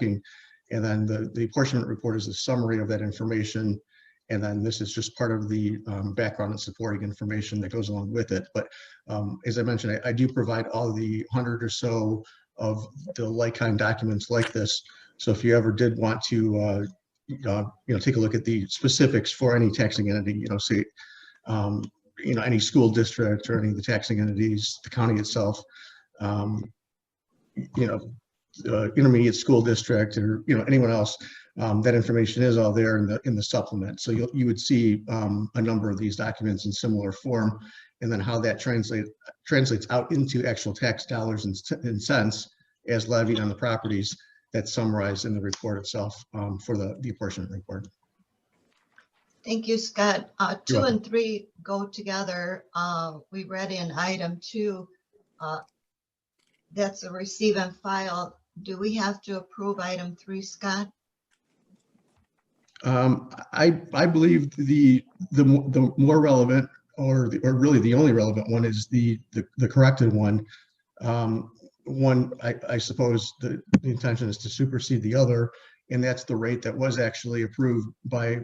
and then the apportionment report is a summary of that information. And then this is just part of the background and supporting information that goes along with it. But as I mentioned, I do provide all the 100 or so of the like-kind documents like this. So if you ever did want to, take a look at the specifics for any taxing entity, say, any school district or any of the taxing entities, the county itself, intermediate school district, or anyone else, that information is all there in the supplement. So you would see a number of these documents in similar form, and then how that translates out into actual tax dollars and cents as levied on the properties that's summarized in the report itself for the apportionment report. Thank you, Scott. 2 and 3 go together. We read in item 2, that's a receive and file. Do we have to approve item 3, Scott? I believe the more relevant, or really the only relevant one, is the corrected one. One, I suppose the intention is to supersede the other, and that's the rate that was actually approved by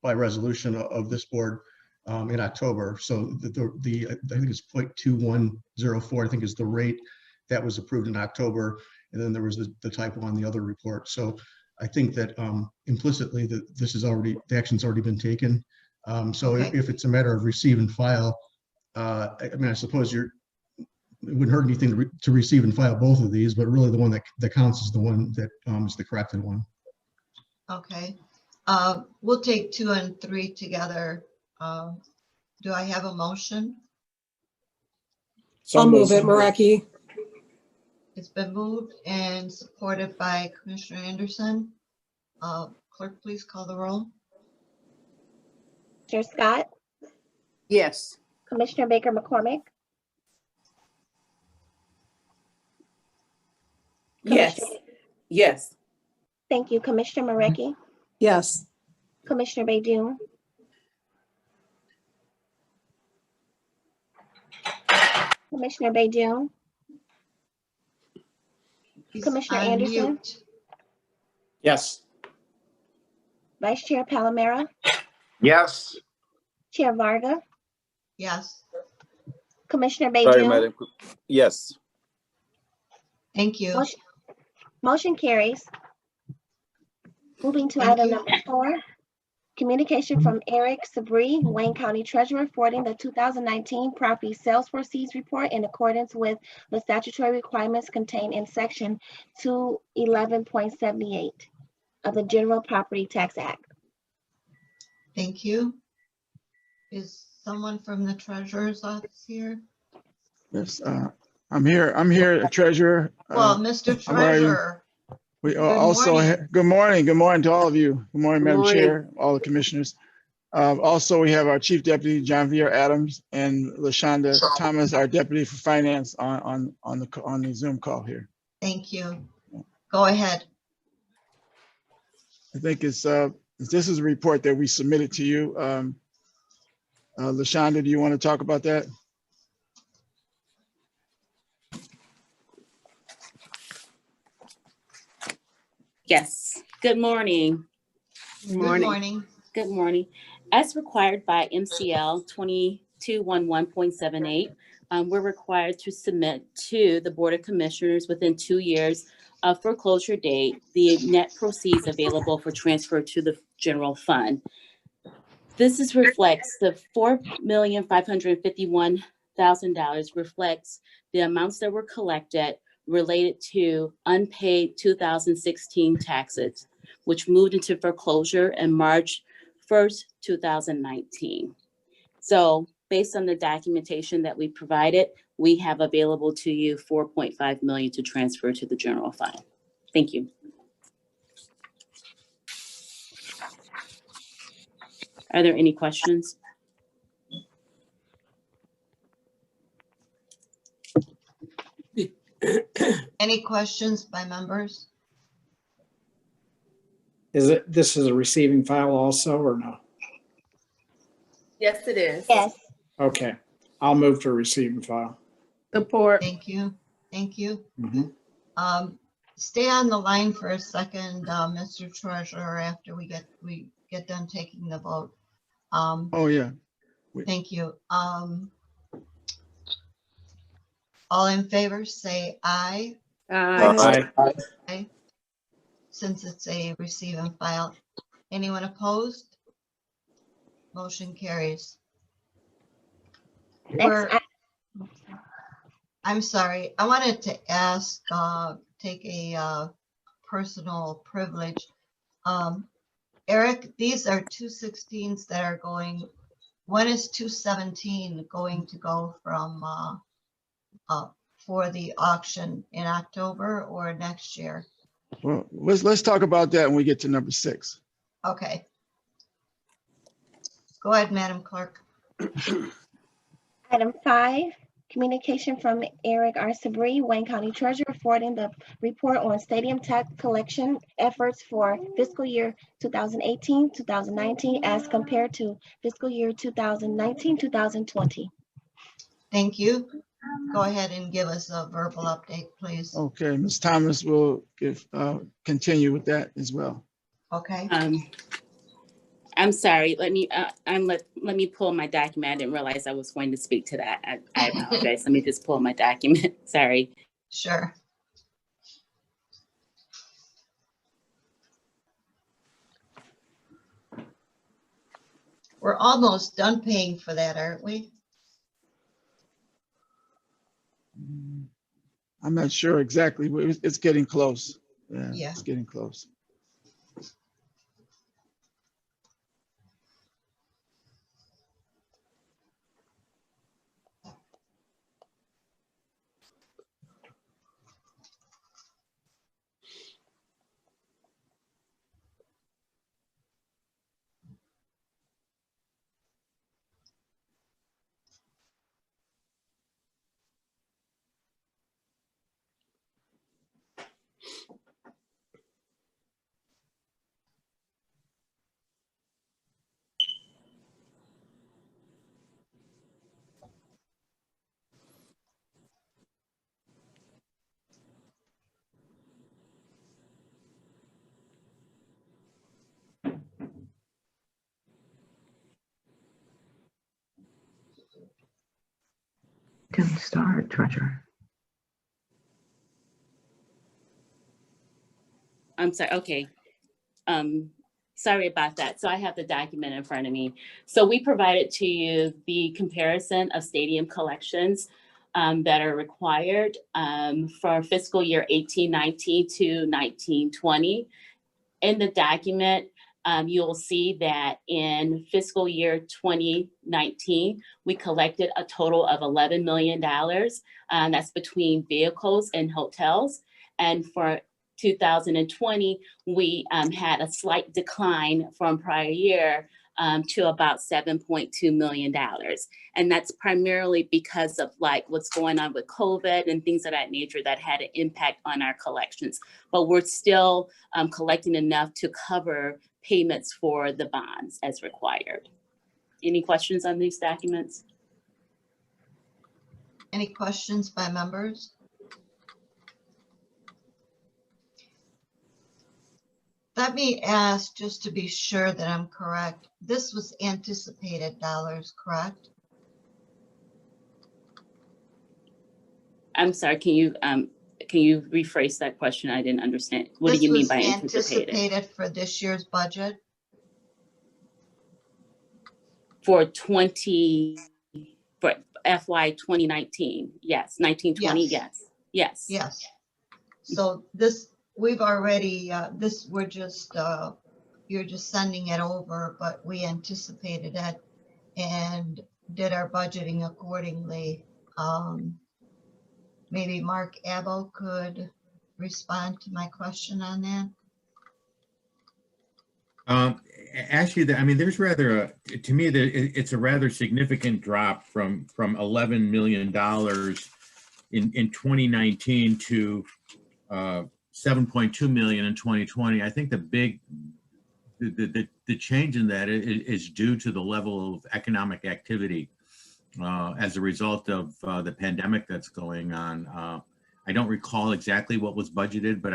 resolution of this board in October. So I think it's 0.2104, I think, is the rate that was approved in October, and then there was the typo on the other report. So I think that implicitly that the action's already been taken. So Okay. if it's a matter of receive and file, I suppose it wouldn't hurt anything to receive and file both of these, but really the one that counts is the one that is the corrected one. Okay. We'll take 2 and 3 together. Do I have a motion? I'll move it, Maraki. It's been moved and supported by Commissioner Anderson. Clerk, please call the roll. Commissioner Scott, Yes. Commissioner Baker McCormick, Yes. Yes. thank you, Commissioner Marecki, Yes. Commissioner Baydun, Commissioner Baydun, He's Commissioner on Anderson? mute. Yes. Vice Chair Palomera, Yes. Chair Varga, Yes, Commissioner Sorry, Baydun. Madam. Yes. thank you. Motion carries. Moving to Thank item you. number 4, communication from Eric Sabri, Wayne County Treasurer, forwarding the 2019 property sales proceeds report in accordance with the statutory requirements contained in section 211.78 of the General Property Tax Act. Thank you. Is someone from the treasurer's office here? Yes, I'm here, Treasurer. Well, Mr. how are you? Treasurer, We good also, morning. good morning to all of you. Good morning, Good Madam morning. Chair, all the commissioners. Also, we have our Chief Deputy, John Vier Adams, and LaShonda Thomas, our Deputy for Finance, on the Zoom call here. Thank you. Go ahead. I think this is a report that we submitted to you. LaShonda, do you want to talk about that? Yes, good morning. Good morning. Good morning. As required by MCL 2211.78, we're required to submit to the Board of Commissioners within 2 years of foreclosure date the net proceeds available for transfer to the general fund. This reflects the $4,551,000 reflects the amounts that were collected related to unpaid 2016 taxes, which moved into foreclosure in March 1st, 2019. So based on the documentation that we provided, we have available to you $4.5 million to transfer to the general fund. Thank you. Are there any questions? Any questions by members? This is a receiving file also, or no? Yes, it is. Yes, Okay, I'll move to receive and file. Support. Thank you. Thank you. Mhm. Stay on the line for a second, Mr. Treasurer, after we get done taking the vote. Oh, yeah. Thank you. All in favor, say aye. Aye. Since it's a receive and file. Anyone opposed? Motion carries. Next, I'm sorry, I wanted to ask, take a personal privilege. Eric, these are 216s that are going, when is 217 going to go from for the auction in October or next year? Well, let's talk about that when we get to number 6. Okay. Go ahead, Madam Clerk. Item 5, communication from Eric R. Sabri, Wayne County Treasurer, forwarding the report on stadium tax collection efforts for fiscal year 2018-2019 as compared to fiscal year 2019-2020. Thank you. Go ahead and give us a verbal update, please. Okay, Ms. Thomas will continue with that as well. Okay. I'm sorry, let me pull my document. I didn't realize I was going to speak to that. I apologize. Let me just pull my document. Sorry. Sure. We're almost done paying for that, aren't we? I'm not sure exactly, but it's getting close. Yeah. It's getting close. Can start, Treasurer. I'm sorry. Okay. Sorry about that. So I have the document in front of me. So we provided to you the comparison of stadium collections that are required for fiscal year 18-19 to 19-20. In the document, you'll see that in fiscal year 2019, we collected a total of $11 million. That's between vehicles and hotels. And for 2020, we had a slight decline from prior year to about $7.2 million. And that's primarily because of like what's going on with COVID and things of that nature that had an impact on our collections. But we're still collecting enough to cover payments for the bonds as required. Any questions on these documents? Any questions by members? Let me ask, just to be sure that I'm correct, this was anticipated dollars, correct? I'm sorry, can you rephrase that question? I didn't understand. What do you mean by anticipated? This was anticipated for this year's budget? For FY 2019, yes. 1920, yes. Yes. Yes. So this, we've already, we're just, you're just sending it over, but we anticipated it and did our budgeting accordingly. Maybe Mark Abbo could respond to my question on that. Actually, I mean, there's rather, to me, it's a rather significant drop from $11 million in 2019 to 7.2 million in 2020. I think the change in that is due to the level of economic activity as a result of the pandemic that's going on. I don't recall exactly what was budgeted, but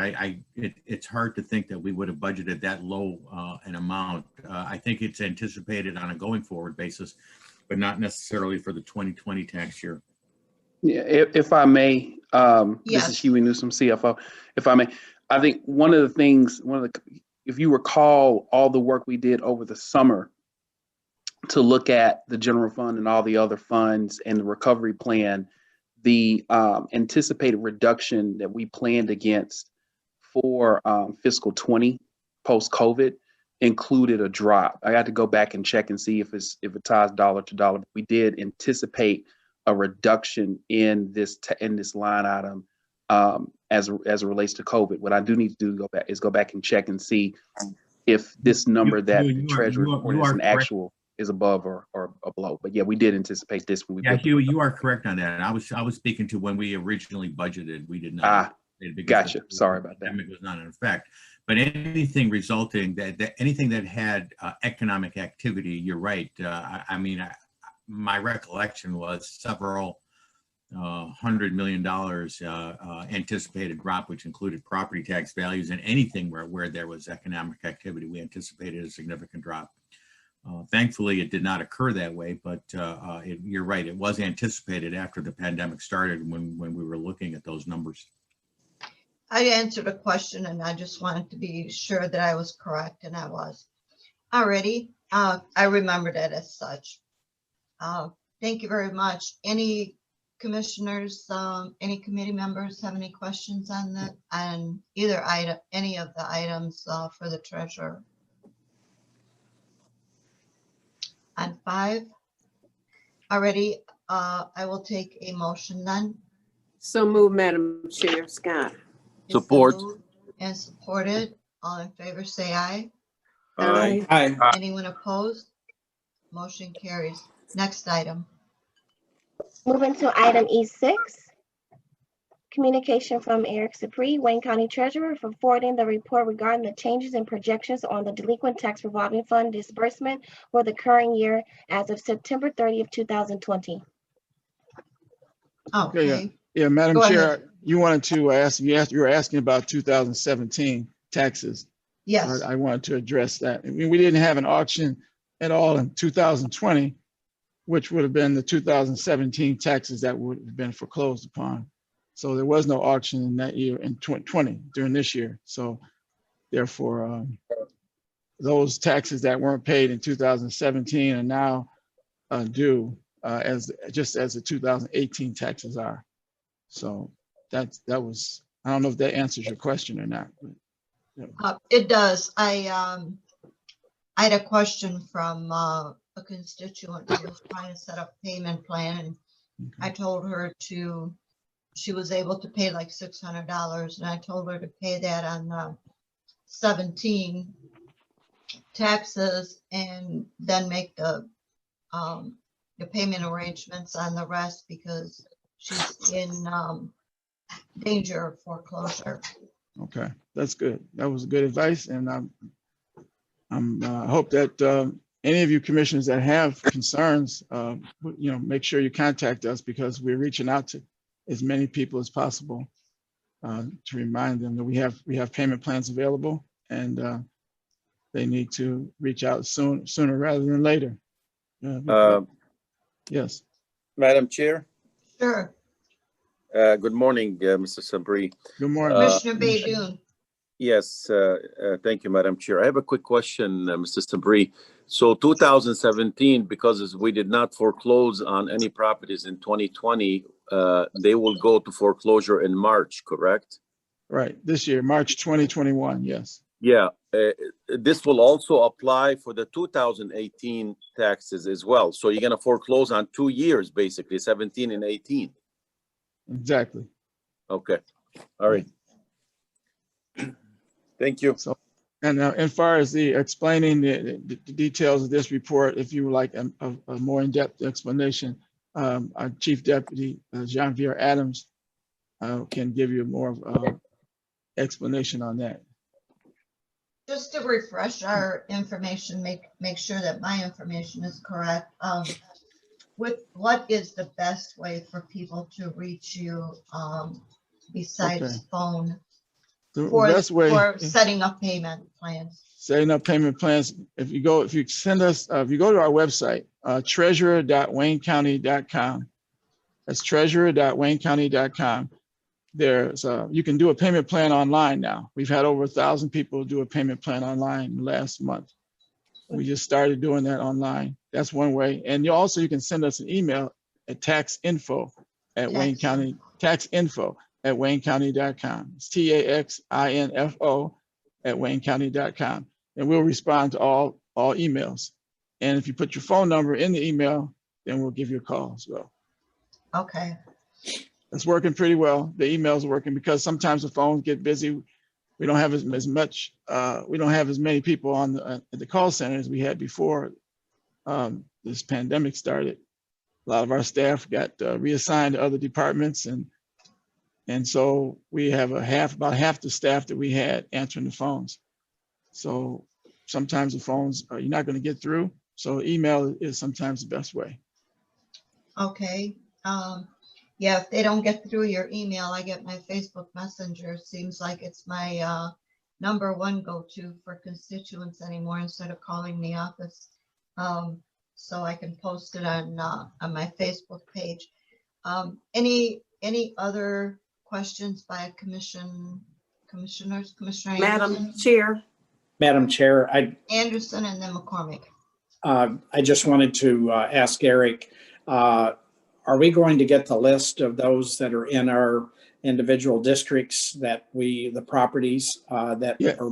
it's hard to think that we would have budgeted that low an amount. I think it's anticipated on a going forward basis, but not necessarily for the 2020 tax year. Yeah, if I may, this Yes. is Huey Newsome, CFO. If I may, I think one of the things, if you recall all the work we did over the summer to look at the general fund and all the other funds and the recovery plan, the anticipated reduction that we planned against for fiscal 20 post-COVID included a drop. I got to go back and check and see if it ties dollar to dollar. We did anticipate a reduction in this line item as it relates to COVID. What I do need to do is go back and check and see if this number that the treasurer reported as an actual is above or below. But yeah, we did anticipate this when we. Yeah, Huey, you are correct on that. I was speaking to when we originally budgeted. We did not. Gotcha. Sorry about that. It was not in effect. But anything resulting anything that had economic activity, you're right. I mean, my recollection was several $100 million anticipated drop, which included property tax values, and anything where there was economic activity, we anticipated a significant drop. Thankfully, it did not occur that way, but you're right. It was anticipated after the pandemic started when we were looking at those numbers. I answered a question and I just wanted to be sure that I was correct, and I was. Alrighty, I remembered it as such. Thank you very much. Any commissioners, any committee members have any questions on that, on either item, any of the items for the treasurer? On 5, already, I will take a motion then. So move, Madam Chair. Scott. It's been Support. moved and supported. All in favor, say aye. Aye. Aye. Anyone opposed? Motion carries. Next item. Moving to item E6. Communication from Eric Sapri, Wayne County Treasurer, for forwarding the report regarding the changes in projections on the delinquent tax revolving fund disbursement for the current year as of September 30th, 2020. Okay. Yeah, Madam Go Chair, ahead. you wanted to ask, you were asking about 2017 taxes. Yes. I wanted to address that. I mean, we didn't have an auction at all in 2020, which would have been the 2017 taxes that would have been foreclosed upon. So there was no auction in that year in 2020 during this year. So therefore, those taxes that weren't paid in 2017 are now due just as the 2018 taxes are. So that was, I don't know if that answers your question or not. But, yeah. It does. I had a question from a constituent who was trying to set up payment plan, and I told her she was able to pay like $600, and I told her to pay that on the 17 taxes and then make the payment arrangements on the rest because she's in danger of foreclosure. Okay, that's good. That was good advice, and I hope that any of you commissioners that have concerns, make sure you contact us, because we're reaching out to as many people as possible to remind them that we have payment plans available, and they need to reach out sooner rather than later. Yes. Madam Chair. Sure. Good morning, Mr. Sabri. Good morning. Commissioner Baidoon. Yes, thank you, Madam Chair. I have a quick question, Mr. Sabri. So 2017, because we did not foreclose on any properties in 2020, they will go to foreclosure in March, correct? Right, this year, March 2021, yes. Yeah, this will also apply for the 2018 taxes as well. So you're gonna foreclose on 2 years, basically, 17 and 18. Exactly. Okay, all right. Thank you. So, and as far as the explaining the details of this report, if you would like a more in-depth explanation, our Chief Deputy, Jean-Pierre Adams, can give you more explanation on that. Just to refresh our information, make sure that my information is correct. What is the best way for people to reach you besides Okay. phone The for, best way, for setting up payment plans. setting up payment plans, if you send us, if you go to our website, treasurer.waynecounty.com. That's treasurer.waynecounty.com. There's, you can do a payment plan online now. We've had over 1,000 people do a payment plan online last month. We just started doing that online. That's one way. And you can send us an email at taxinfo@waynecounty.com. It's TAXINFO@waynecounty.com. And we'll respond to all emails. And if you put your phone number in the email, then we'll give you a call as well. Okay, It's working pretty well. The emails are working because sometimes the phones get busy. We don't have as much, we don't have as many people on the call center as we had before this pandemic started. A lot of our staff got reassigned to other departments, and so we have about half the staff that we had answering the phones. So sometimes the phones, you're not going to get through. So email is sometimes the best way. okay. Yeah, if they don't get through your email, I get my Facebook Messenger. Seems like it's my number one go-to for constituents anymore instead of calling the office. So I can post it on my Facebook page. Any other questions by commissioners? Commissioner Madam Anderson? Chair, Madam Chair, Anderson and then McCormick. I just wanted to ask Eric, are we going to get the list of those that are in our individual districts that the properties that Yeah. are,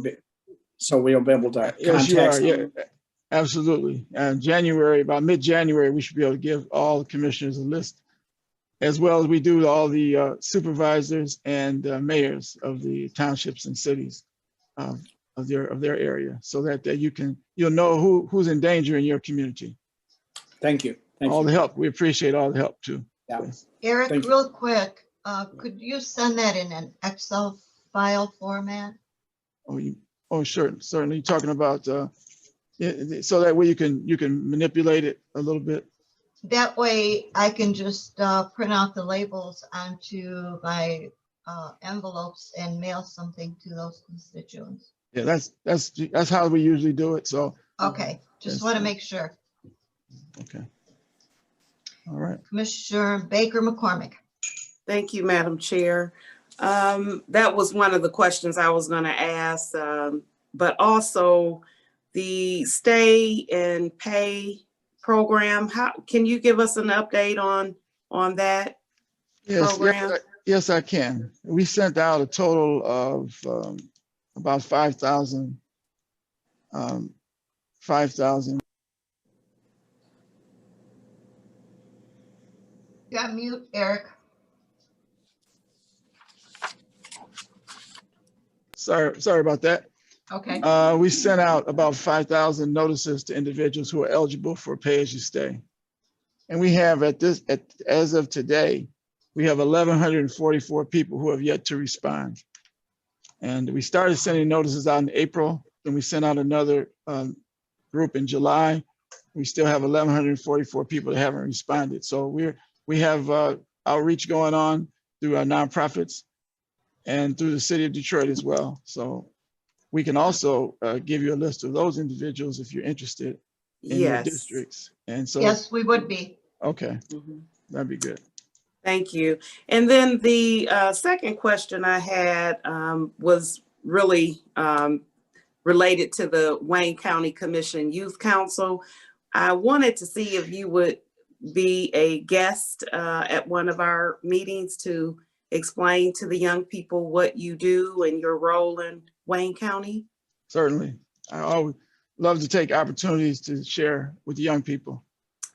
so we'll be able to Yes, you are. contact them? Yeah, absolutely. And January, about mid-January, we should be able to give all the commissioners a list, as well as we do to all the supervisors and mayors of the townships and cities of their area, so that you'll know who's in danger in your community. Thank you. Thank All you. the help. We appreciate all the help too. Yeah. Yes. Eric, Thank you. real quick, could you send that in an Excel file format? Sure. Certainly. You're talking about so that way you can manipulate it a little bit. That way I can just print out the labels onto my envelopes and mail something to those constituents. Yeah, that's how we usually do it. So, Okay, just Yes. want to make sure. okay. All right. Commissioner Baker McCormick. thank you, Madam Chair. That was one of the questions I was going to ask, but also the stay and pay program. How can you give us an update on that program? Yes, I can. We sent out a total of about 5,000. You got mute, Eric. Sorry about that. Okay, We sent out about 5,000 notices to individuals who are eligible for pay-as-you-stay. And we have as of today, we have 1,144 people who have yet to respond. And we started sending notices out in April, then we sent out another group in July. We still have 1,144 people that haven't responded. So we have outreach going on through our nonprofits and through the city of Detroit as well. So we can also give you a list of those individuals if you're interested in your Yes. districts. And so, yes, we would be. okay, Mhm. that'd be good. Thank you. And then the second question I had was really related to the Wayne County Commission Youth Council. I wanted to see if you would be a guest at one of our meetings to explain to the young people what you do and your role in Wayne County. Certainly. I always love to take opportunities to share with young people.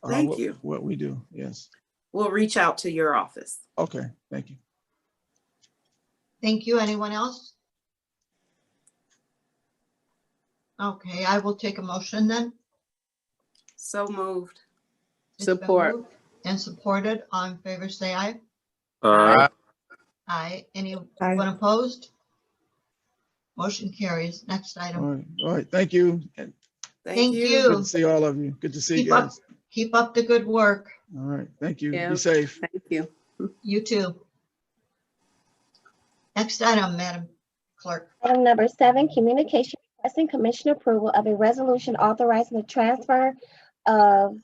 Thank you. What we do, yes. We'll reach out to your office. Okay, thank you. Thank you. Anyone else? Okay, I will take a motion then. So moved. It's been Support. moved and supported. All in favor, say aye. Aye. Anyone opposed? Motion carries. Next item. All right, thank you. And Thank good you. to see all of you. Good to see you Keep up, guys. keep up the good work. All right, thank you. Yeah. Be safe. Thank you. You too. Next item, Madam Clerk. Item number 7, communication requesting commission approval of a resolution authorizing the transfer of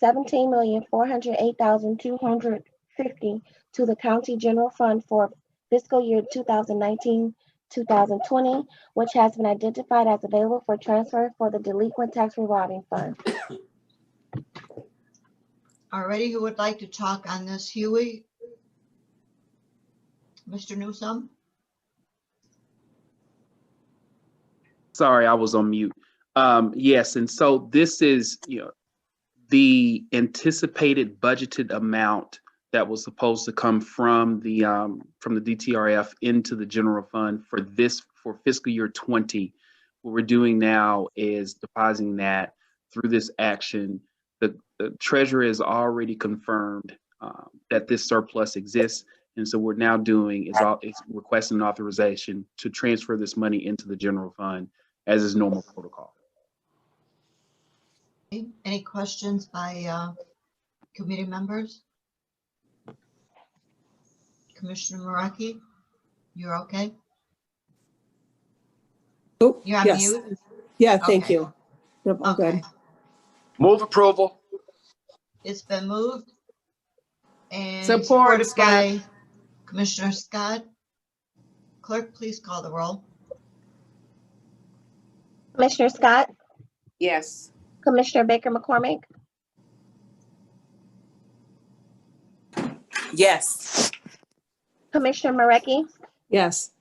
$17,408,250 to the county general fund for fiscal year 2019-2020, which has been identified as available for transfer for the delinquent tax revolving fund. Already, who would like to talk on this? Huey? Mr. Newsome? Sorry, I was on mute. Yes, and so this is, the anticipated budgeted amount that was supposed to come from the DTRF into the general fund for fiscal year 20. What we're doing now is depositing that through this action. The treasurer has already confirmed that this surplus exists. And so we're now doing is requesting authorization to transfer this money into the general fund as is normal protocol. Any questions by committee members? Commissioner Maraki, you're okay? Oh, You're on yes. mute? Yeah, thank Okay. you. Yep, I'm good. Okay. Move approval. It's been moved and Support, supported by Commissioner Scott. Clerk, please call the roll. Commissioner Scott, Yes. Commissioner Baker McCormick, Yes. Commissioner Marecki, Yes.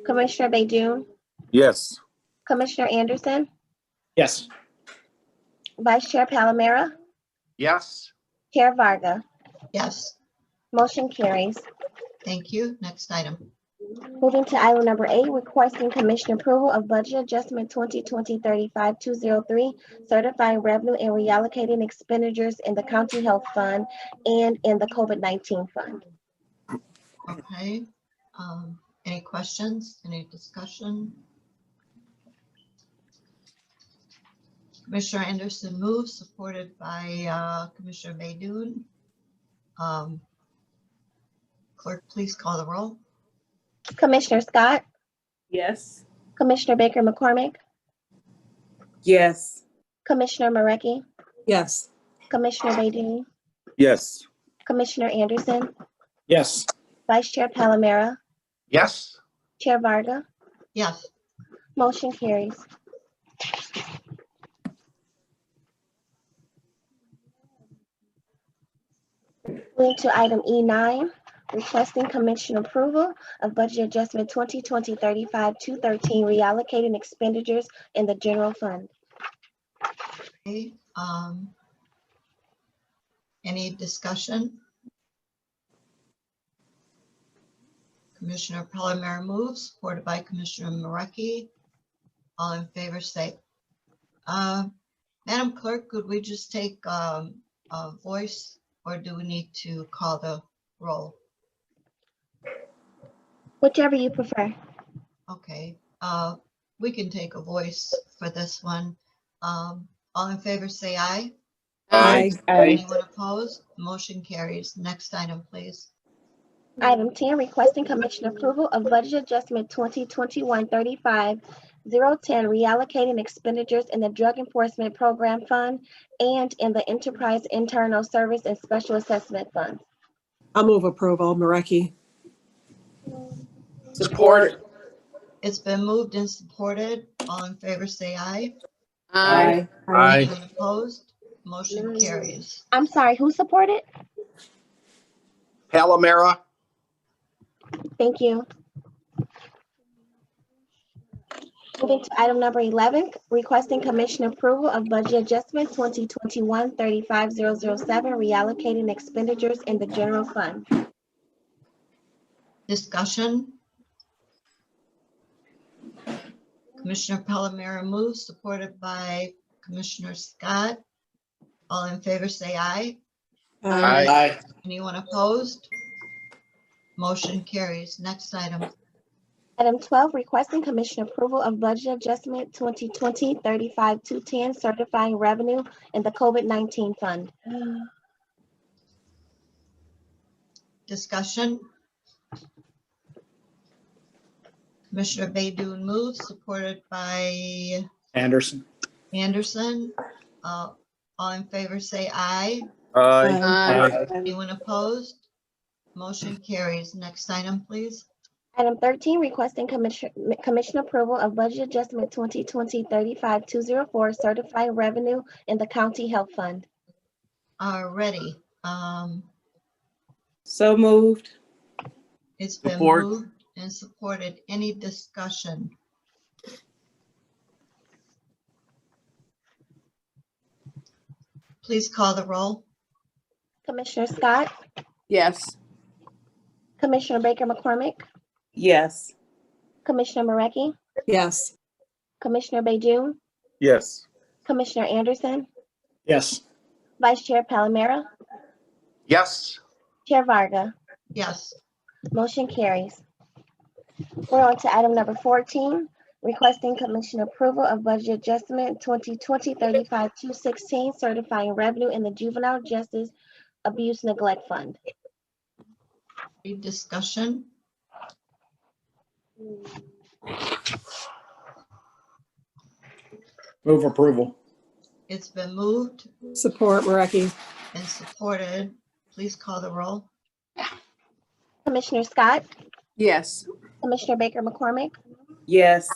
Commissioner Baydun, Yes. Commissioner Anderson, Yes. Vice Chair Palomera, Yes. Chair Varga. Yes, Motion carries. thank you. Next item. Moving to item number 8, requesting commission approval of budget adjustment 2020-35203, certifying revenue and reallocating expenditures in the county health fund and in the COVID-19 fund. Okay. Any questions? Any discussion? Commissioner Anderson moves, supported by Commissioner Baydun. Clerk, please call the roll. Commissioner Scott, Yes. Commissioner Baker McCormick, Yes. Commissioner Marecki, Yes. Commissioner Baydun, Yes. Commissioner Anderson, Yes. Vice Chair Palomera, Yes. Chair Varga. Yes, Motion carries. Moving to item E9, requesting commission approval of budget adjustment 2020-35-213, reallocating expenditures in the general fund. okay. Any discussion? Commissioner Palomero moves, supported by Commissioner Marecki. All in favor say, Madam Clerk, could we just take a voice, or do we need to call the roll? Whichever you prefer. Okay, we can take a voice for this one. All in favor say aye. Aye. Anyone opposed? Motion carries. Next item, please. Item 10, requesting commission approval of budget adjustment 2021-35-010, reallocating expenditures in the Drug Enforcement Program Fund and in the Enterprise Internal Service and Special Assessment Fund. I'll move approval. Marecki. Support. It's been moved and supported. All in favor say aye. Aye. Anyone opposed? Motion carries. I'm sorry, who supported? Palomera. Thank you. Moving to item number 11, requesting commission approval of budget adjustment 2021-35-007, reallocating expenditures in the general fund. Discussion. Commissioner Palomero moves, supported by Commissioner Scott. All in favor say aye. Aye. Anyone opposed? Motion carries. Next item. Item 12, requesting commission approval of budget adjustment 2020-35-210, certifying revenue in the COVID-19 fund. Discussion. Commissioner Baydun moves, supported by Anderson. Anderson. All in favor, say aye. Aye. Aye. Anyone opposed? Motion carries. Next item, please. Item 13, requesting commission approval of budget adjustment 2020-35204, certified revenue in the county health fund. Already, So moved. it's been Support. moved and supported. Any discussion? Please call the roll. Commissioner Scott, Yes. Commissioner Baker McCormick, Yes. Commissioner Marecki, Yes. Commissioner Bayjun, Yes. Commissioner Anderson, Yes. Vice Chair Palomera, Yes. Chair Varga. Yes. Motion carries. We're on to item number 14, requesting commission approval of budget adjustment 2020-35216, certifying revenue in the juvenile justice abuse neglect fund. Any discussion? Move approval. It's been moved Support Mareki. and supported. Please call the roll. Commissioner Scott, Yes. Commissioner Baker McCormick, Yes.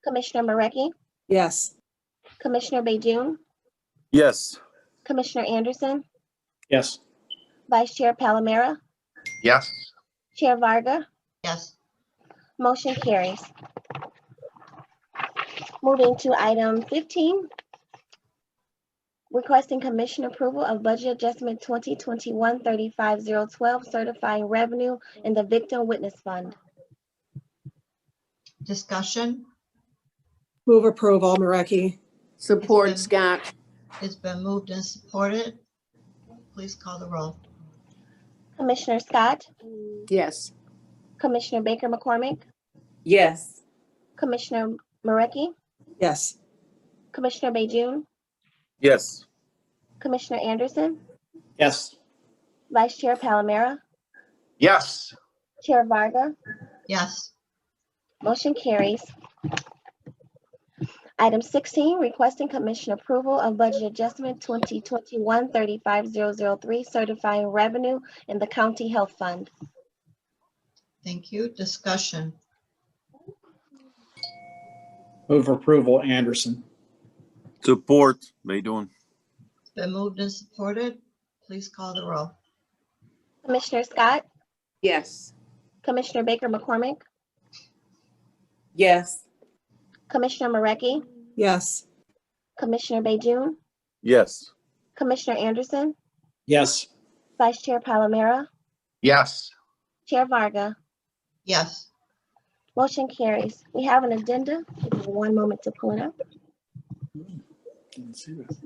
Commissioner Marecki, Yes. Commissioner Bayjun, Yes. Commissioner Anderson, Yes. Vice Chair Palomera, Yes. Chair Varga. Yes. Motion carries. Moving to item 15, requesting commission approval of budget adjustment 2021-35012, certifying revenue in the victim witness fund. Discussion. Move approval Mareki. Support, Scott. It's been moved and supported. Please call the roll. Commissioner Scott, Yes. Commissioner Baker McCormick, Yes. Commissioner Marecki, Yes. Commissioner Bayjun, Yes. Commissioner Anderson, Yes. Vice Chair Palomera, Yes. Chair Varga. Yes. Motion carries. Item 16, requesting commission approval of budget adjustment 2021-35003, certifying revenue in the county health fund. Thank you. Discussion. Move approval Anderson. Support. Baydun. It's been moved and supported. Please call the roll. Commissioner Scott, Yes. Commissioner Baker McCormick, Yes. Commissioner Marecki, Yes. Commissioner Bayjun, Yes. Commissioner Anderson, Yes. Vice Chair Palomera, Yes. Chair Varga. Yes. Motion carries. We have an addenda. Give me one moment to pull it up. Didn't see that.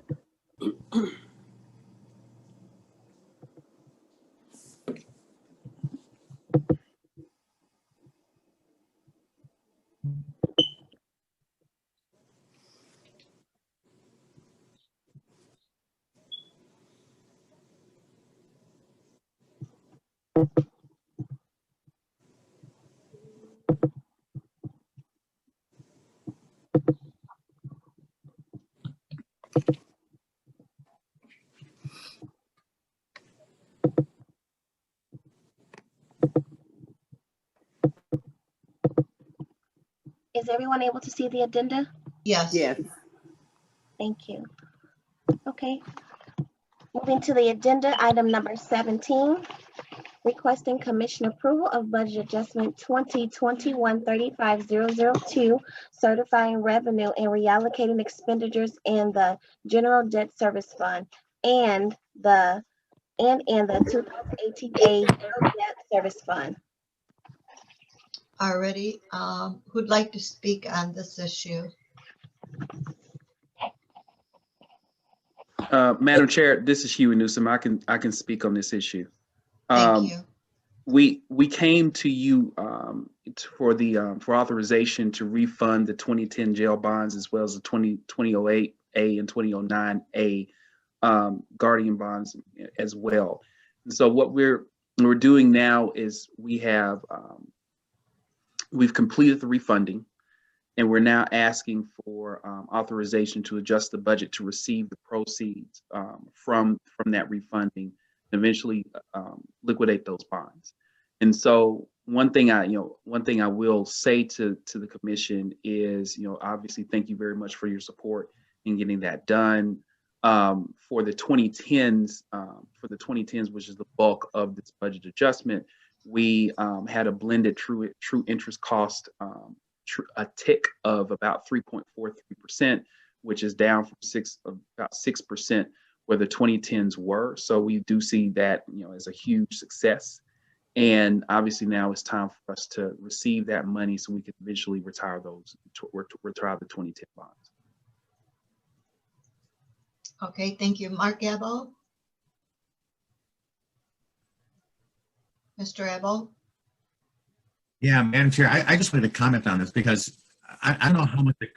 Is everyone able to see the addenda? Yes. Yes. Thank you. Okay. Moving to the addenda, item number 17, requesting commission approval of budget adjustment 2021-35002, certifying revenue and reallocating expenditures in the general debt service fund and the 2018 debt service fund. Already, who'd like to speak on this issue? Madam Chair, this is Huey Newsom. I can speak on this issue. Thank you. We came to you for authorization to refund the 2010 jail bonds as well as the 2008A and 2009A guardian bonds as well. And so what we're doing now is we have we've completed the refunding, and we're now asking for authorization to adjust the budget to receive the proceeds from that refunding, and eventually liquidate those bonds. And so one thing I will say to the commission is, obviously, thank you very much for your support in getting that done. For the 2010s, which is the bulk of this budget adjustment, we had a blended true interest cost, a tick of about 3.43%, which is down from about 6% where the 2010s were. So we do see that, as a huge success. And obviously now it's time for us to receive that money so we can eventually retire retire the 2010 bonds. Okay, thank you. Mark Abel? Mr. Abel? Yeah, Madam Chair, I just wanted to comment on this because I don't know how much the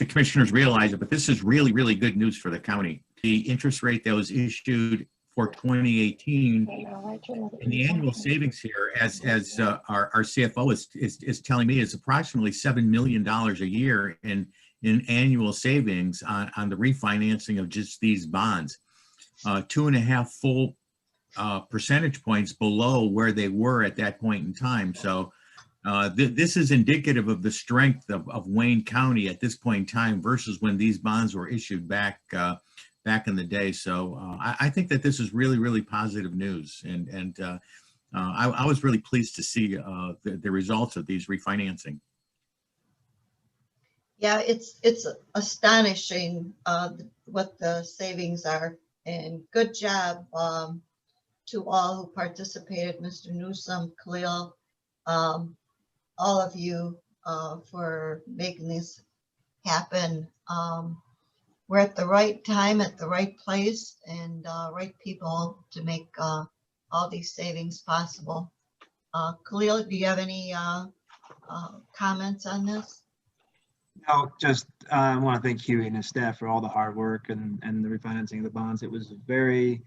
commissioners realize it, but this is really, really good news for the county. The interest rate that was issued for 2018 and the annual savings here, as our CFO is telling me, is approximately $7 million a year in annual savings on the refinancing of just these bonds. 2.5 full percentage points below where they were at that point in time. So this is indicative of the strength of Wayne County at this point in time versus when these bonds were issued back in the day. So I think that this is really, really positive news. And I was really pleased to see the results of these refinancing. Yeah, it's astonishing what the savings are, and good job to all who participated, Mr. Newsome, Khalil, all of you for making this happen. We're at the right time, at the right place, and right people to make all these savings possible. Khalil, do you have any comments on this? No, just I want to thank Huey and his staff for all the hard work and the refinancing of the bonds. It was a very,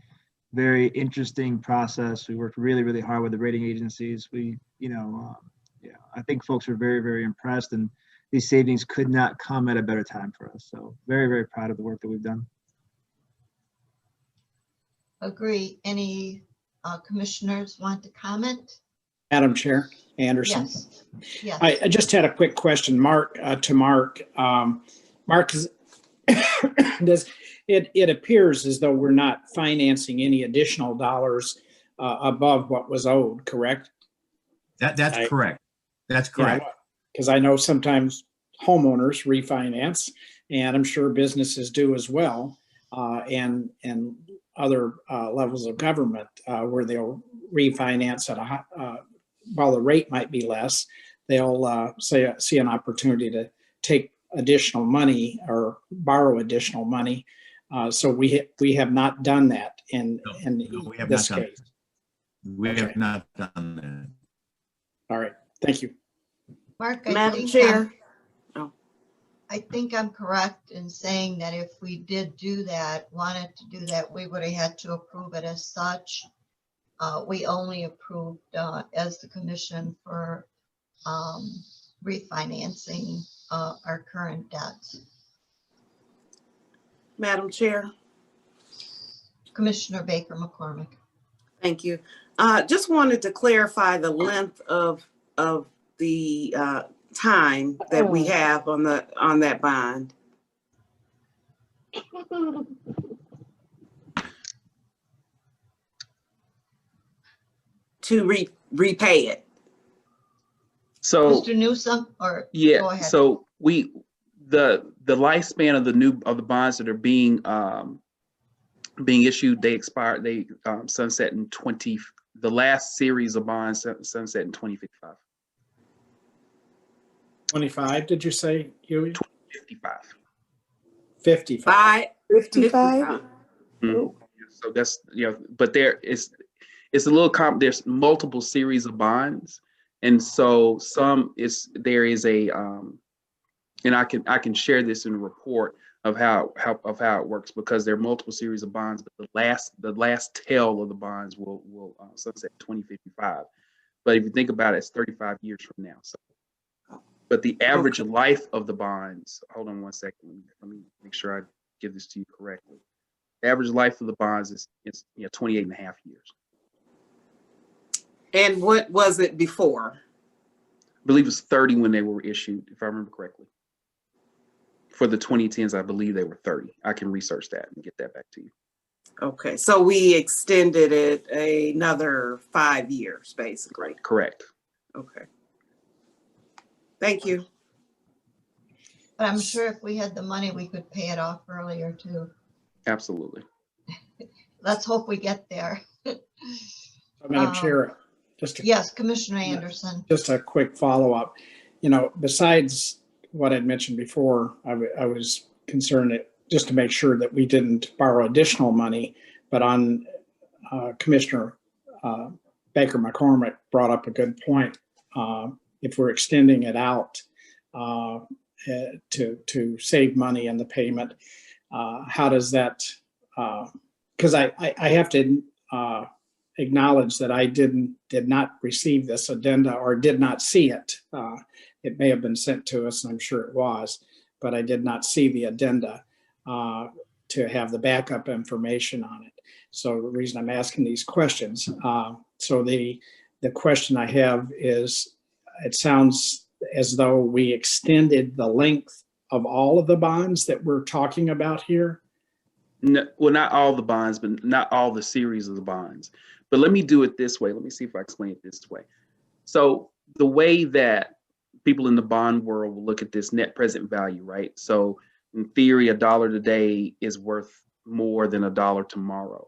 very interesting process. We worked really, really hard with the rating agencies. I think folks were very, very impressed, and these savings could not come at a better time for us. So very, very proud of the work that we've done. Agree. Any commissioners want to comment? Madam Chair Anderson. Yes. Yes. I just had a quick question, Mark, to Mark. Mark, it appears as though we're not financing any additional dollars above what was owed, correct? That's correct. That's correct. Because I know sometimes homeowners refinance, and I'm sure businesses do as well, and other levels of government where they'll refinance at while the rate might be less, they'll see an opportunity to take additional money or borrow additional money. So we have not done that in this case. We have not done that. All right, thank you. Mark, Madam Chair. I think I'm correct in saying that if we did wanted to do that, we would have had to approve it as such. We only approved as the commission for refinancing our current debts. Madam Chair. Commissioner Baker McCormick. Thank you. Just wanted to clarify the length of the time that we have on that bond. To repay it. So Mr. Newsome, or yeah, go ahead. so the lifespan of the bonds that are being issued, they sunset in the last series of bonds sunset in 2055. 25, did you say, Huey? 2055. 55. 55? So that's, but it's a little there's multiple series of bonds. And so there is a, and I can share this in a report of how it works, because there are multiple series of bonds, but the last tail of the bonds will sunset 2055. But if you think about it, it's 35 years from now. So, but the average life of the bonds, hold on one second. Let me make sure I give this to you correctly. The average life of the bonds is 28 and a half years. And what was it before? I believe it was 30 when they were issued, if I remember correctly. For the 2010s, I believe they were 30. I can research that and get that back to you. Okay, so we extended it another 5 years, basically. Correct. Okay. Thank you. But I'm sure if we had the money, we could pay it off earlier too. Absolutely. Let's hope we get there. Madam Chair, Yes, Commissioner Anderson. just a quick follow-up. You know, besides what I'd mentioned before, I was concerned that just to make sure that we didn't borrow additional money, but on Commissioner Baker McCormick brought up a good point. If we're extending it out to save money in the payment, how does that, because I have to acknowledge that I did not receive this addenda or did not see it. It may have been sent to us, and I'm sure it was, but I did not see the addenda to have the backup information on it. So the reason I'm asking these questions, so the question I have is, it sounds as though we extended the length of all of the bonds that we're talking about here. No, well, not all the bonds, but not all the series of the bonds. But let me do it this way. Let me see if I explain it this way. So the way that people in the bond world will look at this net present value, right? So in theory, $1 today is worth more than $1 tomorrow.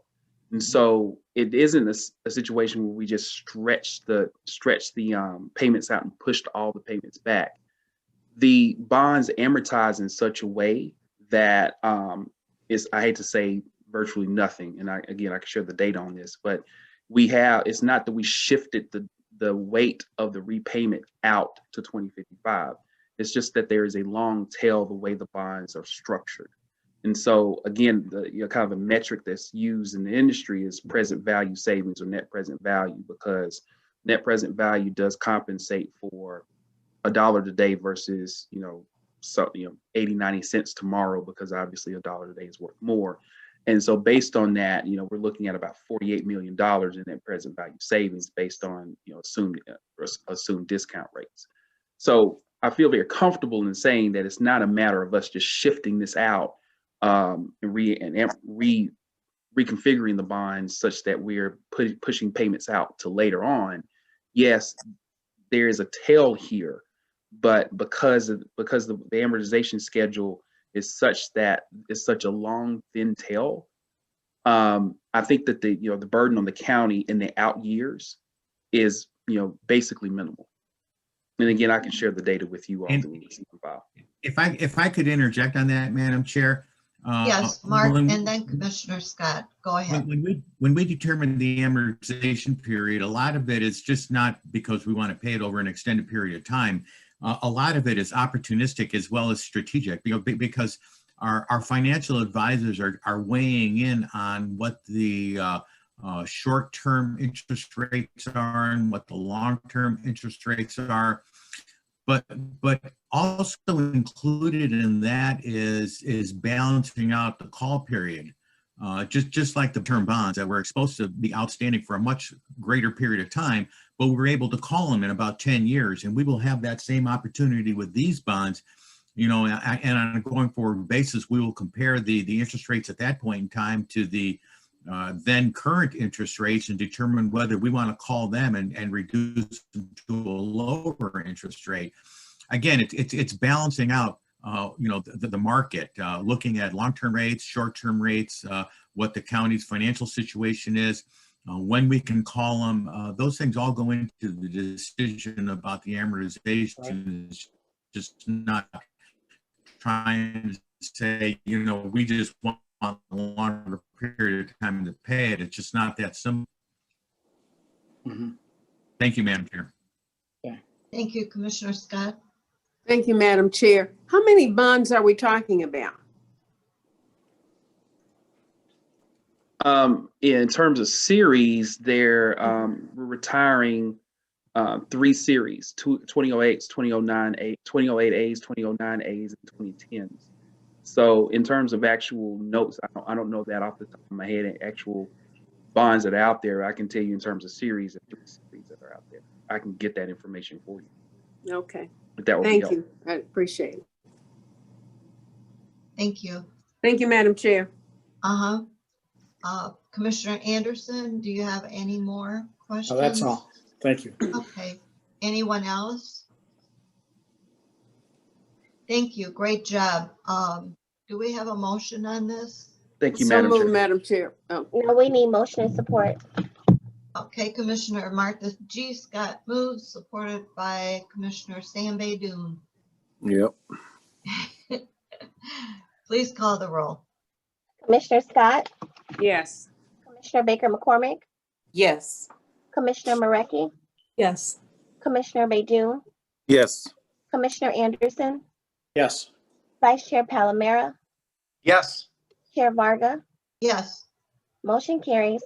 And so it isn't a situation where we just stretch the payments out and pushed all the payments back. The bonds amortize in such a way that is, I hate to say, virtually nothing. And I can share the data on this, but it's not that we shifted the weight of the repayment out to 2055. It's just that there is a long tail the way the bonds are structured. And so again, the kind of the metric that's used in the industry is present value savings or net present value, because net present value does compensate for $1 today versus 80, 90 cents tomorrow, because obviously $1 today is worth more. And so based on that, we're looking at about $48 million in net present value savings based on assumed discount rates. So I feel very comfortable in saying that it's not a matter of us just shifting this out and reconfiguring the bonds such that we're pushing payments out to later on. Yes, there is a tail here, but because the amortization schedule is such that it's such a long, thin tail, I think that the burden on the county in the out years is basically minimal. And again, I can share the data with you all. If I could interject on that, Madam Chair. Yes, Mark, and then Commissioner Scott, go ahead. When we determine the amortization period, a lot of it is just not because we want to pay it over an extended period of time. A lot of it is opportunistic as well as strategic, because our financial advisors are weighing in on what the short-term interest rates are and what the long-term interest rates are. But also included in that is balancing out the call period. Just like the term bonds that were supposed to be outstanding for a much greater period of time, but we were able to call them in about 10 years. And we will have that same opportunity with these bonds, and on a going forward basis, we will compare the interest rates at that point in time to the then current interest rates and determine whether we want to call them and reduce them to a lower interest rate. Again, it's balancing out the market, looking at long-term rates, short-term rates, what the county's financial situation is, when we can call them. Those things all go into the decision about the amortization. It's just not trying to say, we just want a longer period of time to pay it. It's just not that simple. Mm-hmm. Thank you, Madam Chair. Thank you, Commissioner Scott. Thank you, Madam Chair. How many bonds are we talking about? In terms of series, we're retiring 3 series, 2008s, 2008As, 2009As, and 2010s. So in terms of actual notes, I don't know that off the top of my head, actual bonds that are out there. I can tell you in terms of series and 3 series that are out there. I can get that information for you. Okay, But that would be thank helpful. you. I appreciate it. Thank you. Thank you, Madam Chair. Commissioner Anderson, do you have any more questions? Oh, that's all. Thank you. Okay. Anyone else? Thank you. Great job. Do we have a motion on this? Thank you, So Madam Chair. moved, Madam Chair. Oh, No, we need motion and support. Okay, Commissioner Martha G. Scott moves, supported by Commissioner Sam Baydoun. Yep. Please call the roll. Commissioner Scott, yes. Commissioner Baker McCormick, Yes. Commissioner Marecki, Yes. Commissioner Baydoun, Yes. Commissioner Anderson, Yes. Vice Chair Palomera, Yes. Chair Varga, Yes. motion carries.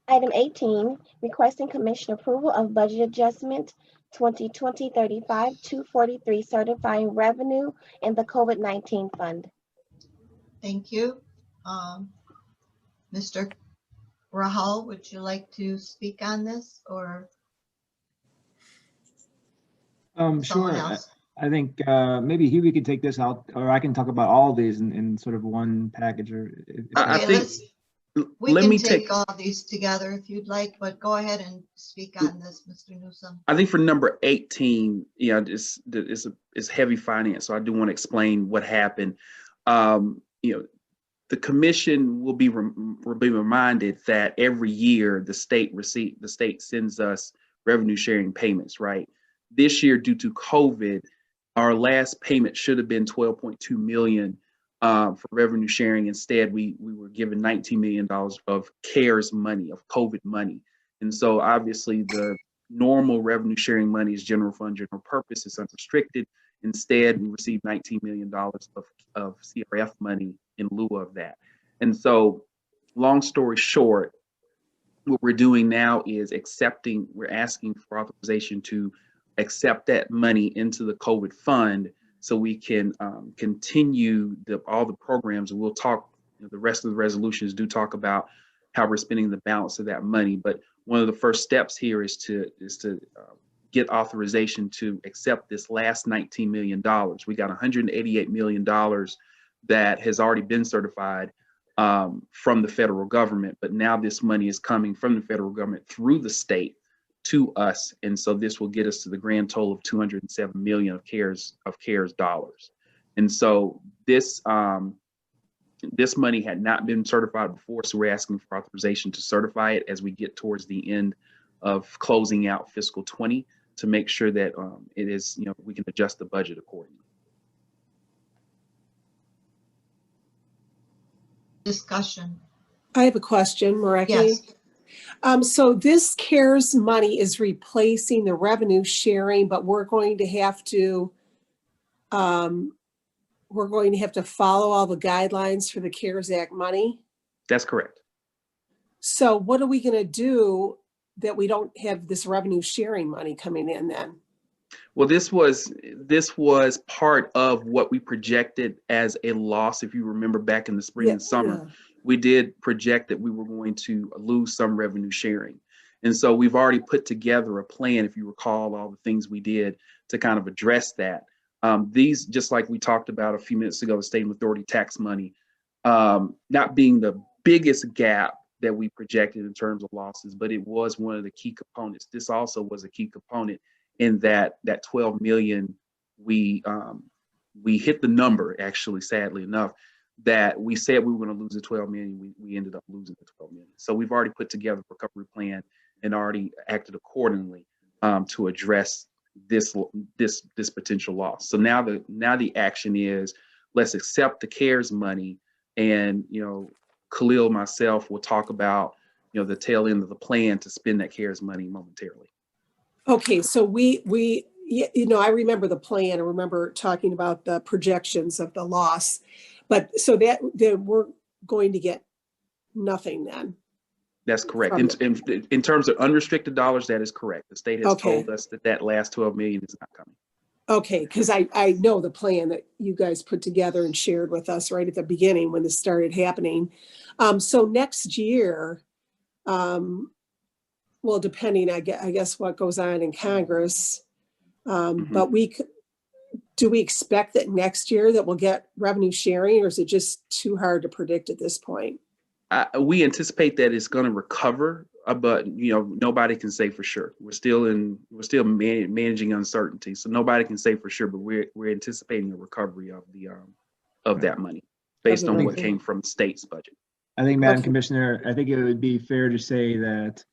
Item 18, requesting commission approval of budget adjustment 2020-35-243, certifying revenue in the COVID-19 fund. Thank you. Mr. Rahal, would you like to speak on this or Sure. someone else? I think maybe Huey could take this out, or I can talk about all of these in sort of one package. Or if I Okay, think, let's- We let can me take all of these together if you'd like, but go ahead and speak on this, Mr. Newsome. I think for number 18, it's heavy finance. So I do want to explain what happened. The commission will be reminded that every year the state sends us revenue sharing payments, right? This year, due to COVID, our last payment should have been 12.2 million for revenue sharing. Instead, we were given $19 million of CARES money, of COVID money. And so obviously the normal revenue sharing money is general fund, general purpose, it's unrestricted. Instead, we received $19 million of CRF money in lieu of that. And so long story short, what we're doing now is we're asking for authorization to accept that money into the COVID fund so we can continue all the programs. And we'll talk, the rest of the resolutions do talk about how we're spending the balance of that money. But one of the first steps here is to get authorization to accept this last $19 million. We got $188 million that has already been certified from the federal government, but now this money is coming from the federal government through the state to us. And so this will get us to the grand total of 207 million of CARES dollars. And so this money had not been certified before, so we're asking for authorization to certify it as we get towards the end of closing out fiscal 20 to make sure that it is, we can adjust the budget accordingly. Discussion. I have a question, Marecki. Yes. So this CARES money is replacing the revenue sharing, but we're going to have to follow all the guidelines for the CARES Act money. That's correct. So what are we going to do that we don't have this revenue sharing money coming in then? Well, this was part of what we projected as a loss. If you remember back in the spring and summer, we did project that we were going to lose some revenue sharing. And so we've already put together a plan, if you recall all the things we did to kind of address that. These, just like we talked about a few minutes ago, the state and authority tax money, not being the biggest gap that we projected in terms of losses, but it was one of the key components. This also was a key component in that 12 million, we hit the number, actually, sadly enough, that we said we were going to lose the 12 million, we ended up losing the 12 million. So we've already put together a recovery plan and already acted accordingly to address this potential loss. So now the action is, let's accept the CARES money, and Khalil, myself will talk about the tail end of the plan to spend that CARES money momentarily. Okay, so I remember the plan. I remember talking about the projections of the loss, but so that we're going to get nothing then. That's correct. From- In terms of unrestricted dollars, that is correct. The state has Okay. told us that last 12 million is not coming. Okay, because I know the plan that you guys put together and shared with us right at the beginning when this started happening. So next year, well, depending, I guess what goes on in Congress, but do we expect that next year that we'll get revenue sharing, or is it just too hard to predict at this point? We anticipate that it's going to recover, but nobody can say for sure. We're still managing uncertainty, so nobody can say for sure. But we're anticipating a recovery of that money based on what came from the state's budget. I think, Madam Okay. Commissioner, I think it would be fair to say that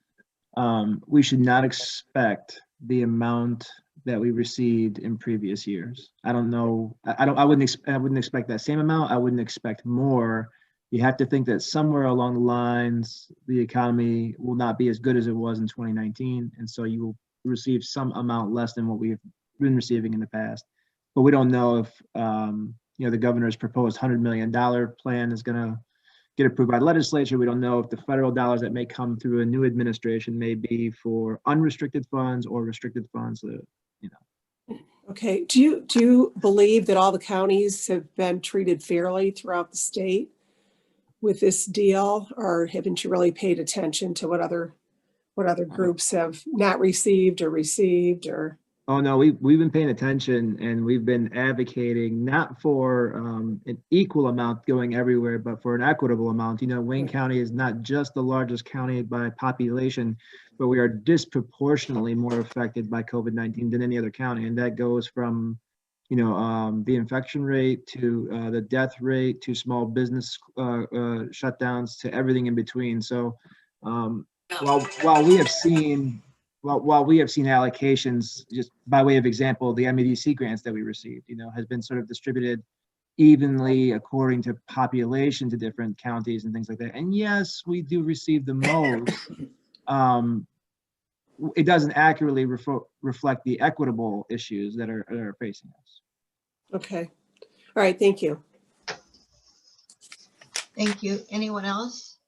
we should not expect the amount that we received in previous years. I don't know. I wouldn't expect that same amount. I wouldn't expect more. You have to think that somewhere along the lines, the economy will not be as good as it was in 2019. And so you will receive some amount less than what we've been receiving in the past. But we don't know if, the governor's proposed $100 million plan is going to get approved by the legislature. We don't know if the federal dollars that may come through a new administration may be for unrestricted funds or restricted funds. Okay, do you believe that all the counties have been treated fairly throughout the state with this deal, or haven't you really paid attention to what other groups have not received or received or? Oh, no, we've been paying attention, and we've been advocating not for an equal amount going everywhere, but for an equitable amount. Wayne County is not just the largest county by population, but we are disproportionately more affected by COVID-19 than any other county. And that goes from, the infection rate to the death rate to small business shutdowns to everything in between. So while we have seen allocations, just by way of example, the MEDC grants that we received, has been sort of distributed evenly according to population to different counties and things like that. And yes, we do receive the most. It doesn't accurately reflect the equitable issues that are facing us. Okay, all right, thank you. Thank you. Anyone else?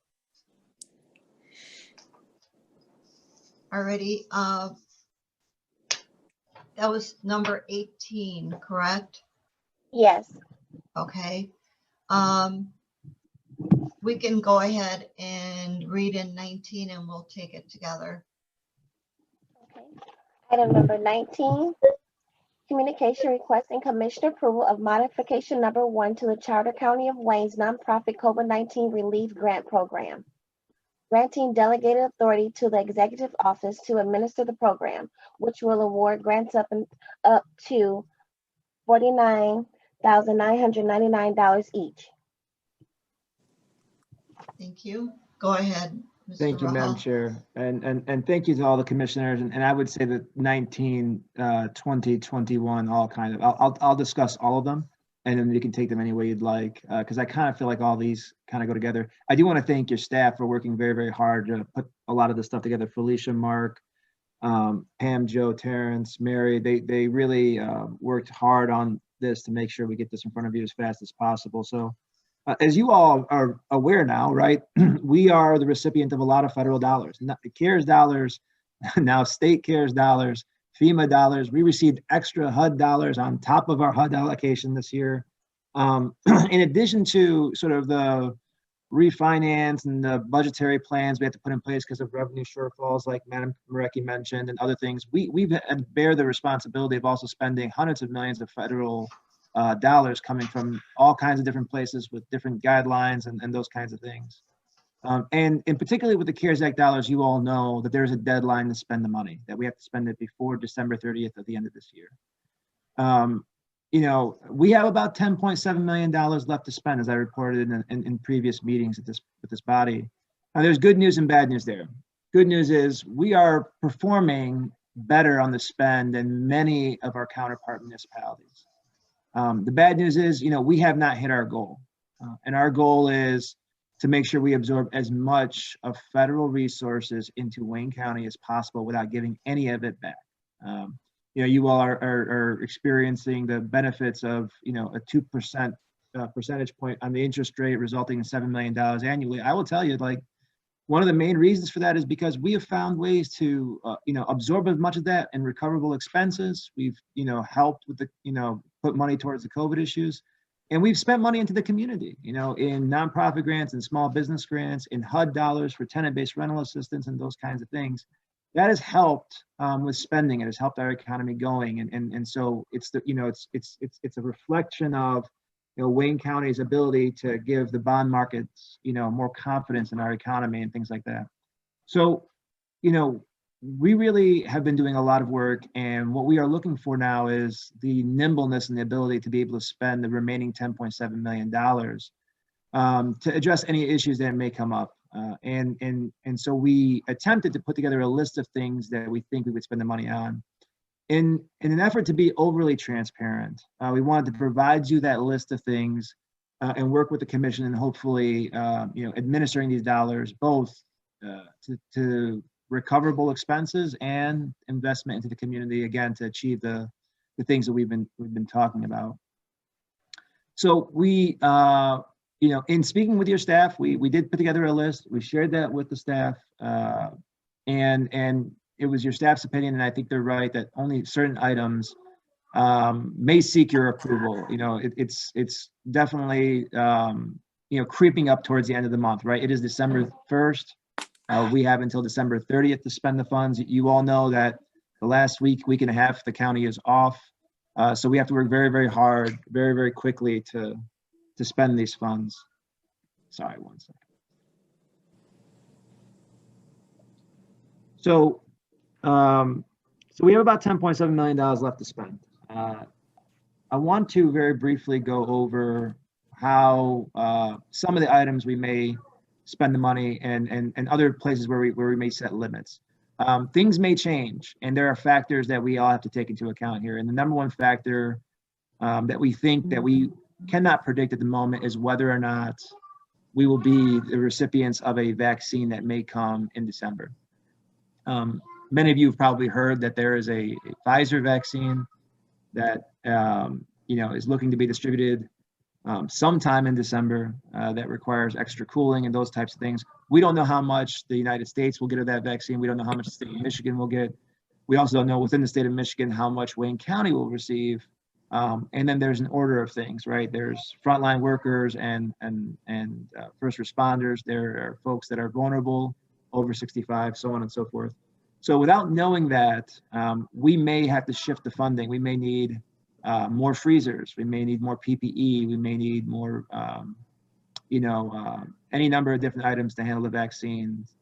Already, that was number 18, correct? Yes. Okay. We can go ahead and read in 19 and we'll take it together. Okay. Item number 19, communication requesting commissioner approval of modification number 1 to the Charter County of Wayne's nonprofit COVID-19 relief grant program, granting delegated authority to the executive office to administer the program, which will award grants up to $49,999 each. Thank you. Go ahead, Mr. Thank you, Madam Rahal. Chair. And thank you to all the commissioners. And I would say that 19, 20, 21, all kind of, I'll discuss all of them, and then you can take them any way you'd like, because I kind of feel like all these kind of go together. I do want to thank your staff for working very, very hard to put a lot of this stuff together. Felicia, Mark, Pam, Joe, Terrence, Mary, they really worked hard on this to make sure we get this in front of you as fast as possible. So as you all are aware now, right, we are the recipient of a lot of federal dollars, not the CARES dollars, now state CARES dollars, FEMA dollars. We received extra HUD dollars on top of our HUD allocation this year. In addition to sort of the refinance and the budgetary plans we have to put in place because of revenue shortfalls, like Madam Marecki mentioned, and other things, we bear the responsibility of also spending hundreds of millions of federal dollars coming from all kinds of different places with different guidelines and those kinds of things. And particularly with the CARES Act dollars, you all know that there's a deadline to spend the money, that we have to spend it before December 30th at the end of this year. We have about $10.7 million left to spend, as I reported in previous meetings with this body. Now, there's good news and bad news there. Good news is we are performing better on the spend than many of our counterpart municipalities. The bad news is, we have not hit our goal. And our goal is to make sure we absorb as much of federal resources into Wayne County as possible without giving any of it back. You all are experiencing the benefits of, a 2% percentage point on the interest rate, resulting in $7 million annually. I will tell you, one of the main reasons for that is because we have found ways to, absorb as much of that in recoverable expenses. We've, helped with the, put money towards the COVID issues. And we've spent money into the community, in nonprofit grants and small business grants, in HUD dollars for tenant-based rental assistance and those kinds of things. That has helped with spending. It has helped our economy going. And so it's the, it's a reflection of, Wayne County's ability to give the bond markets, more confidence in our economy and things like that. So, we really have been doing a lot of work, and what we are looking for now is the nimbleness and the ability to be able to spend the remaining $10.7 million to address any issues that may come up. And so we attempted to put together a list of things that we think we would spend the money on. In an effort to be overly transparent, we wanted to provide you that list of things and work with the commission and hopefully, administering these dollars both to recoverable expenses and investment into the community, again, to achieve the things that we've been talking about. So we, in speaking with your staff, we did put together a list. We shared that with the staff, and it was your staff's opinion, and I think they're right, that only certain items may seek your approval. It's definitely, creeping up towards the end of the month, right? It is December 1st. We have until December 30th to spend the funds. You all know that the last week and a half, the county is off. So we have to work very, very hard, very, very quickly to spend these funds. Sorry, one second. So we have about $10.7 million left to spend. I want to very briefly go over how some of the items we may spend the money and other places where we may set limits. Things may change, and there are factors that we all have to take into account here. And the number one factor that we think that we cannot predict at the moment is whether or not we will be the recipients of a vaccine that may come in December. Many of you have probably heard that there is a Pfizer vaccine that is looking to be distributed sometime in December that requires extra cooling and those types of things. We don't know how much the United States will get of that vaccine. We don't know how much the state of Michigan will get. We also don't know within the state of Michigan how much Wayne County will receive. And then there's an order of things, right? There's frontline workers and first responders. There are folks that are vulnerable, over 65, so on and so forth. So without knowing that, we may have to shift the funding. We may need more freezers. We may need more PPE. We may need more, any number of different items to handle the vaccines.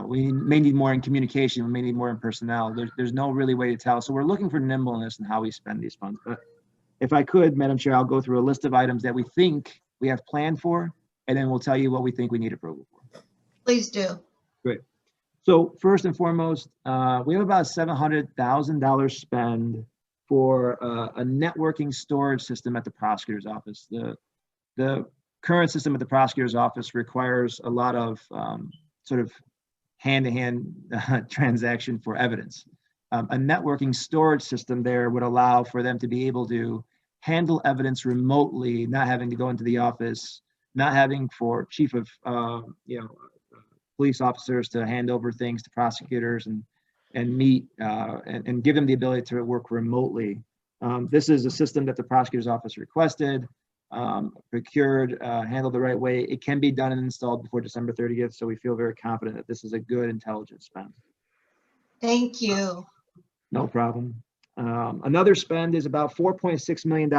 We may need more in communication. We may need more in personnel. There's no really way to tell. So we're looking for nimbleness in how we spend these funds. But if I could, Madam Chair, I'll go through a list of items that we think we have planned for, and then we'll tell you what we think we need approval for. Please do. Great. So first and foremost, we have about $700,000 spend for a networking storage system at the prosecutor's office. The current system at the prosecutor's office requires a lot of sort of hand-to-hand transaction for evidence. A networking storage system there would allow for them to be able to handle evidence remotely, not having to go into the office, not having for chief of police officers to hand over things to prosecutors and meet and give them the ability to work remotely. This is a system that the prosecutor's office requested, procured, handled the right way. It can be done and installed before December 30th, so we feel very confident that this is a good, intelligent spend. Thank you. No problem. Another spend is about $4.6 million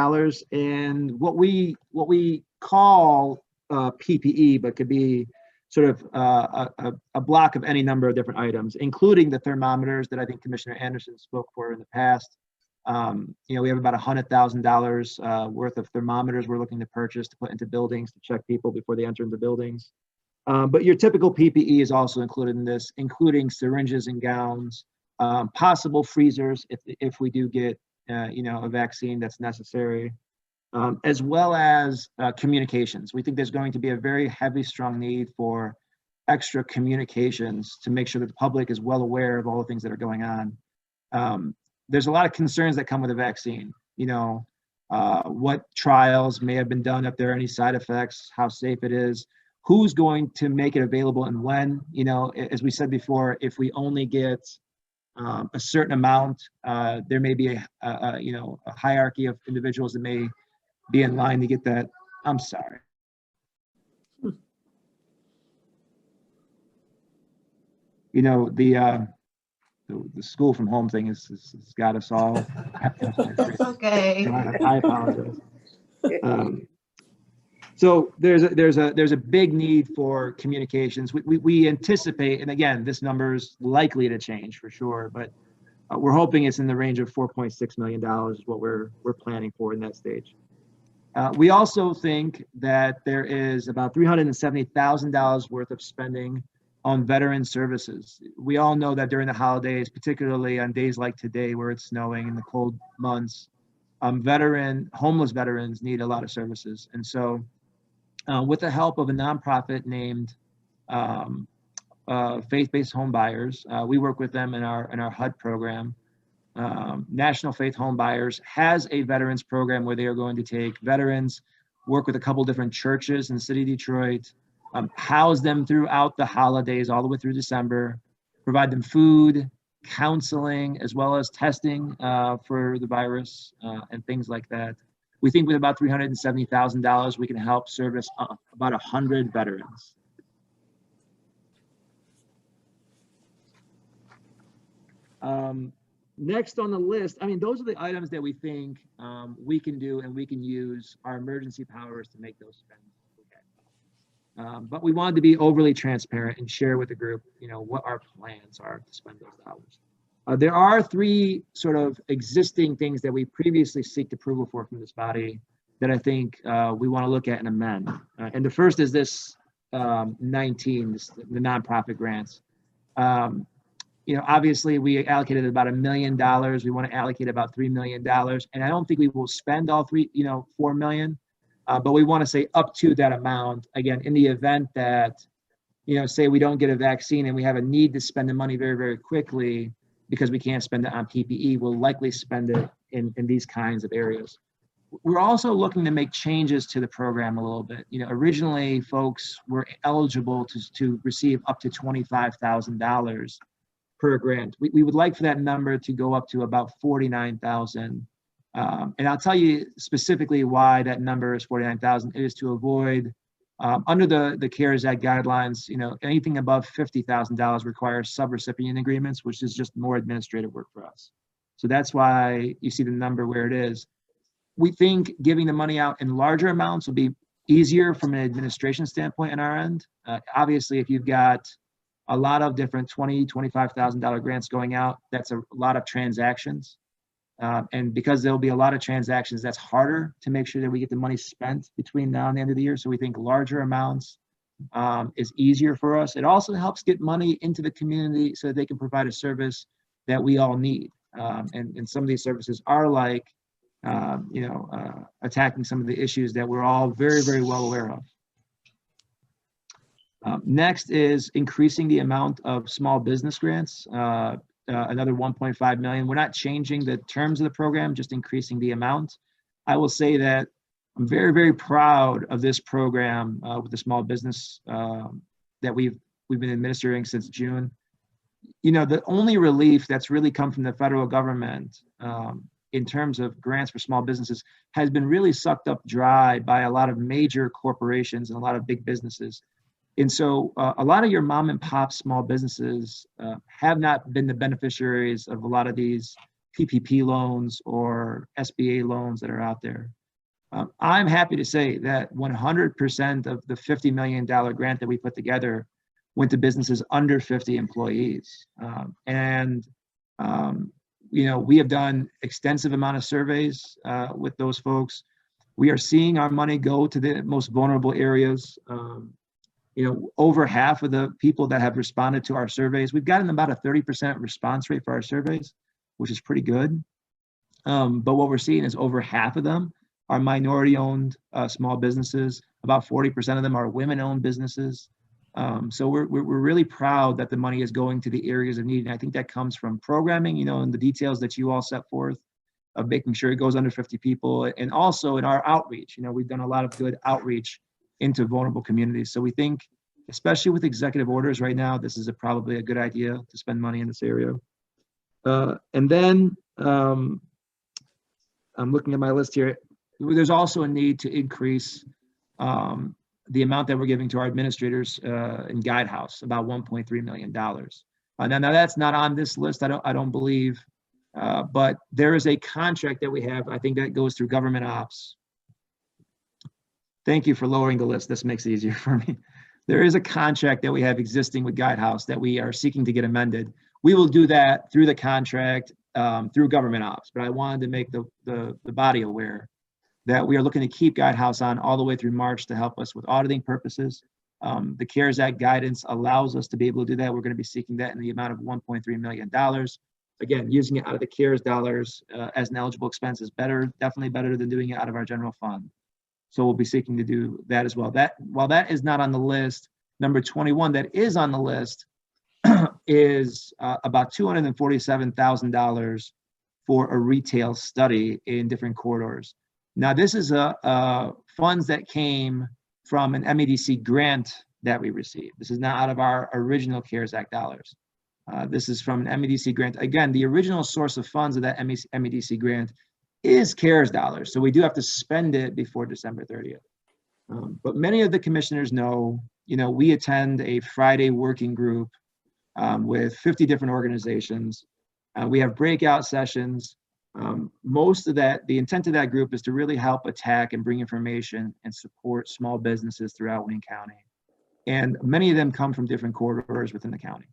in what we call PPE, but could be sort of a block of any number of different items, including the thermometers that I think Commissioner Anderson spoke for in the past. We have about $100,000 worth of thermometers we're looking to purchase to put into buildings to check people before they enter into buildings. But your typical PPE is also included in this, including syringes and gowns, possible freezers if we do get a vaccine that's necessary, as well as communications. We think there's going to be a very heavy, strong need for extra communications to make sure that the public is well aware of all the things that are going on. There's a lot of concerns that come with a vaccine. What trials may have been done, if there are any side effects, how safe it is, who's going to make it available and when. You know, as we said before, if we only get a certain amount, there may be a you know, a hierarchy of individuals that may be in line to get that. I'm sorry. You know, the school from home thing has got us all. It's okay. I apologize. So there's a big need for communications. We anticipate, and again, this number is likely to change for sure, but we're hoping it's in the range of $4.6 million is what we're planning for in that stage. We also think that there is about $370,000 worth of spending on veteran services. We all know that during the holidays, particularly on days like today where it's snowing in the cold months, homeless veterans need a lot of services. And so with the help of a nonprofit named Faith-Based Home Buyers, we work with them in our HUD program. National Faith Home Buyers has a veterans program where they are going to take veterans, work with a couple different churches in the city of Detroit, house them throughout the holidays all the way through December, provide them food, counseling, as well as testing for the virus and things like that. We think with about $370,000, we can help service about 100 veterans. Next on the list, I mean, those are the items that we think we can do, and we can use our emergency powers to make those spends. But we wanted to be overly transparent and share with the group, you know, what our plans are to spend those dollars. There are three sort of existing things that we previously seeked approval for from this body that I think we want to look at and amend. And the first is this 19, the nonprofit grants. You know, obviously we allocated about $1 million. We want to allocate about $3 million, and I don't think we will spend all $4 million. But we want to say up to that amount, again, in the event that, you know, say we don't get a vaccine and we have a need to spend the money very, very quickly because we can't spend it on PPE, we'll likely spend it in these kinds of areas. We're also looking to make changes to the program a little bit. You know, originally folks were eligible to receive up to $25,000 per grant. We would like for that number to go up to about $49,000. And I'll tell you specifically why that number is 49,000. It is to avoid, under the CARES Act guidelines, you know, anything above $50,000 requires subrecipient agreements, which is just more administrative work for us. So that's why you see the number where it is. We think giving the money out in larger amounts will be easier from an administration standpoint on our end. Obviously, if you've got a lot of different $20,000, $25,000 grants going out, that's a lot of transactions. And because there'll be a lot of transactions, that's harder to make sure that we get the money spent between now and the end of the year. So we think larger amounts is easier for us. It also helps get money into the community so that they can provide a service that we all need. And some of these services are like, attacking some of the issues that we're all very, very well aware of. Next is increasing the amount of small business grants. Another 1.5 million. We're not changing the terms of the program, just increasing the amount. I will say that I'm very, very proud of this program with the small business that we've been administering since June. You know, the only relief that's really come from the federal government in terms of grants for small businesses has been really sucked up dry by a lot of major corporations and a lot of big businesses. And so a lot of your mom and pop small businesses have not been the beneficiaries of a lot of these PPP loans or SBA loans that are out there. I'm happy to say that 100% of the $50 million grant that we put together went to businesses under 50 employees. You know, we have done extensive amount of surveys with those folks. We are seeing our money go to the most vulnerable areas. You know, over half of the people that have responded to our surveys, we've gotten about a 30% response rate for our surveys, which is pretty good. But what we're seeing is over half of them are minority-owned small businesses. About 40% of them are women-owned businesses. So we're really proud that the money is going to the areas of need. And I think that comes from programming, you know, and the details that you all set forth of making sure it goes under 50 people. And also in our outreach, you know, we've done a lot of good outreach into vulnerable communities. So we think, especially with executive orders right now, this is probably a good idea to spend money in this area. And then I'm looking at my list here. There's also a need to increase the amount that we're giving to our administrators in Guidehouse, about $1.3 million. Now that's not on this list, I don't believe, but there is a contract that we have, I think that goes through government ops. Thank you for lowering the list. This makes it easier for me. There is a contract that we have existing with Guidehouse that we are seeking to get amended. We will do that through the contract, through government ops, but I wanted to make the body aware that we are looking to keep Guidehouse on all the way through March to help us with auditing purposes. The CARES Act guidance allows us to be able to do that. We're going to be seeking that in the amount of $1.3 million. Again, using it out of the CARES dollars as an eligible expense is better, definitely better than doing it out of our general fund. So we'll be seeking to do that as well. While that is not on the list, number 21 that is on the list is about $247,000 for a retail study in different corridors. Now, this is funds that came from an MEDC grant that we received. This is not out of our original CARES Act dollars. This is from an MEDC grant. Again, the original source of funds of that MEDC grant is CARES dollars. So we do have to spend it before December 30th. But many of the commissioners know, we attend a Friday working group with 50 different organizations. We have breakout sessions. Most of that, the intent of that group is to really help attack and bring information and support small businesses throughout Wayne County. And many of them come from different corridors within the county.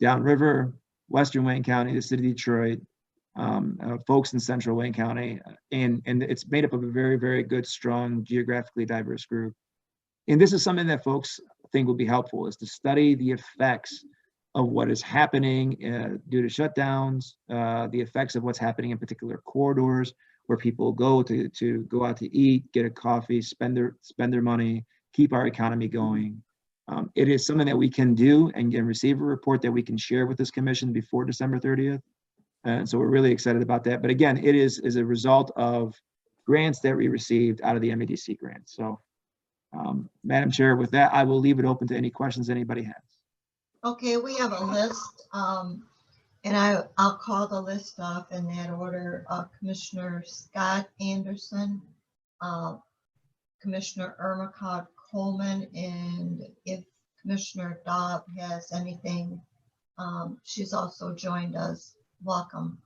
Downriver, Western Wayne County, the city of Detroit, folks in Central Wayne County, and it's made up of a very, very good, strong, geographically diverse group. And this is something that folks think will be helpful, is to study the effects of what is happening due to shutdowns, the effects of what's happening in particular corridors where people go to go out to eat, get a coffee, spend their money, keep our economy going. It is something that we can do and receive a report that we can share with this commission before December 30th. And so we're really excited about that. But again, it is a result of grants that we received out of the MEDC grant. So Madam Chair, with that, I will leave it open to any questions anybody has. Okay, we have a list, and I'll call the list off in that order. Commissioner Scott Anderson, Commissioner Irma Coleman, and if Commissioner Dobb has anything, she's also joined us. Welcome.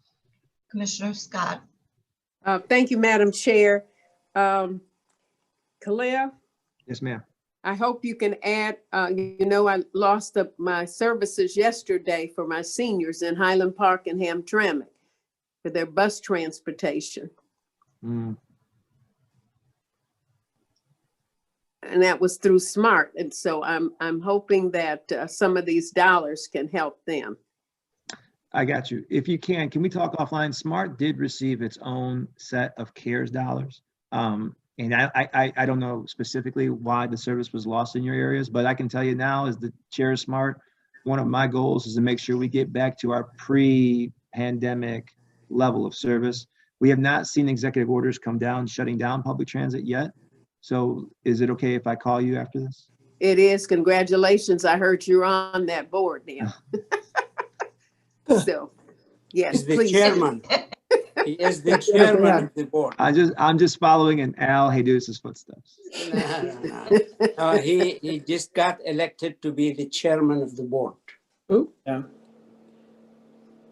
Commissioner Scott. Thank you, Madam Chair. Khalil? Yes, ma'am. I hope you can add, I lost my services yesterday for my seniors in Highland Park and Hamtramck for their bus transportation. And that was through SMART. And so I'm hoping that some of these dollars can help them. I got you. If you can we talk offline? SMART did receive its own set of CARES dollars. And I don't know specifically why the service was lost in your areas, but I can tell you now, as the chair of SMART, one of my goals is to make sure we get back to our pre-pandemic level of service. We have not seen executive orders come down, shutting down public transit yet. So is it okay if I call you after this? It is. Congratulations. I heard you're on that board now. So, yes, He's the please. chairman. He is the chairman of the board. I'm just following in Al Haydus's footsteps. No. He just got elected to be the chairman of the board. Yeah.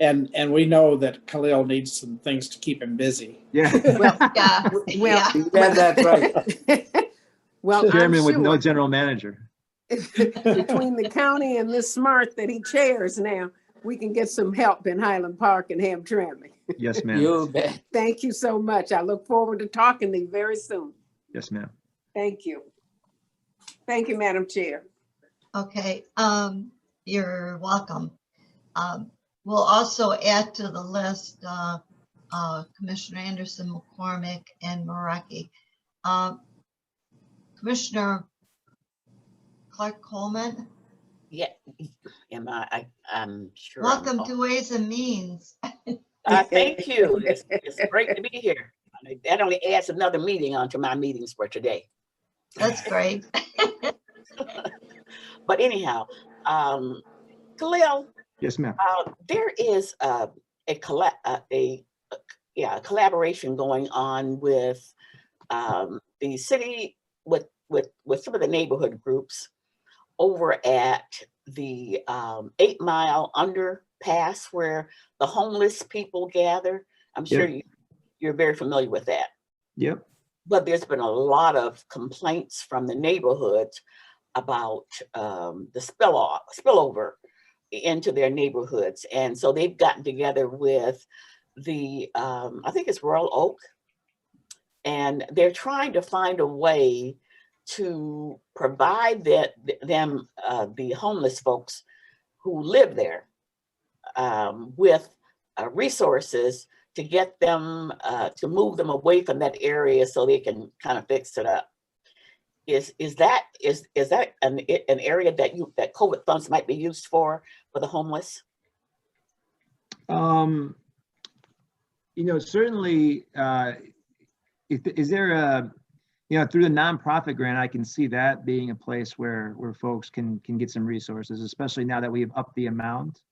And we know that Khalil needs some things to keep him busy. Yeah. Yeah, that's right. Well, Chairman I'm with no sure general manager. between the county and this SMART that he chairs now, we can get some help in Highland Park and Hamtramck. Yes, ma'am. You bet. Thank you so much. I look forward to talking to you very soon. Yes, ma'am. Thank you. Thank you, Madam Chair. Okay, you're welcome. We'll also add to the list Commissioner Anderson, McCormick, and Maraki. Commissioner Clark Coleman. Yeah, I'm sure. Welcome to Ways and Means. Thank you. It's great to be here. That only adds another meeting onto my meetings for today. That's great. But anyhow, Khalil, Yes, ma'am. there is a collaboration going on with the city with some of the neighborhood groups over at the 8 Mile underpass where the homeless people gather. I'm sure Yep. you're very familiar with that. Yep. But there's been a lot of complaints from the neighborhoods about the spillover into their neighborhoods. And so they've gotten together with the, I think it's Royal Oak, and they're trying to find a way to provide the homeless folks who live there with resources to get them, to move them away from that area so they can kind of fix it up. Is that an area that COVID funds might be used for the homeless? Certainly, is there a, through the nonprofit grant, I can see that being a place where folks can get some resources, especially now that we've upped the amount.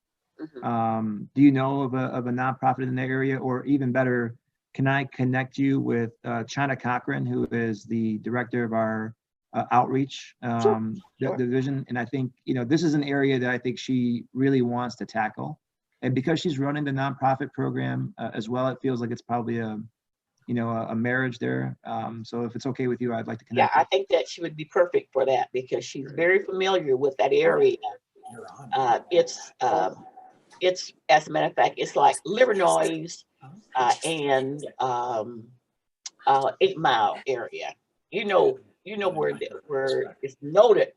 Mm-hmm. Do you know of a nonprofit in the area, or even better, can I connect you with China Cochran, who is the director of our outreach division? And I think, this is an area that I think she really wants to tackle. And because she's running the nonprofit program as well, it feels like it's probably a marriage there. So if it's okay with you, I'd like to connect. Yeah, I think that she would be perfect for that because she's very familiar with that area. It's as a matter of fact, it's like Livernois and 8 Mile area. You know where it's noted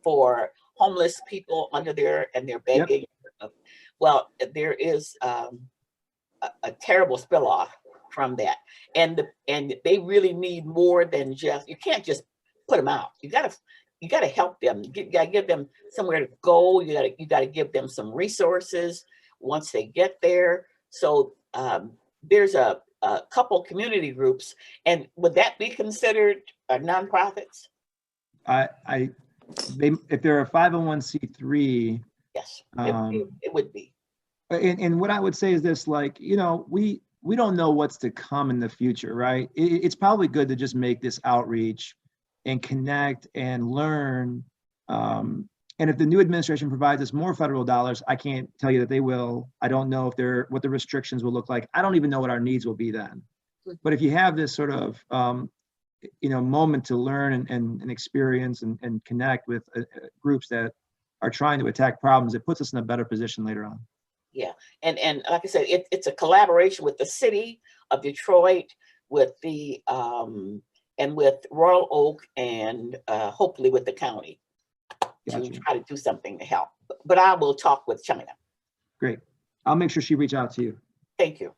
for homeless people under there and they're begging. Yep. Well, there is a terrible spill off from that, and they really need more than just. You can't just put them out. You gotta help them. You gotta give them somewhere to go. You gotta give them some resources once they get there. So there's a couple community groups, and would that be considered nonprofits? If they're a 501c3. Yes, it would be. And what I would say is this, we don't know what's to come in the future, right? It's probably good to just make this outreach and connect and learn. And if the new administration provides us more federal dollars, I can't tell you that they will. I don't know what the restrictions will look like. I don't even know what our needs will be then. But if you have this sort of, moment to learn and experience and connect with groups that are trying to attack problems, it puts us in a better position later on. Yeah, and like I said, it's a collaboration with the city of Detroit, with the and with Royal Oak, and hopefully with the county to try to do something to help. But I will talk with China. Great. I'll make sure she reach out to you. Thank you.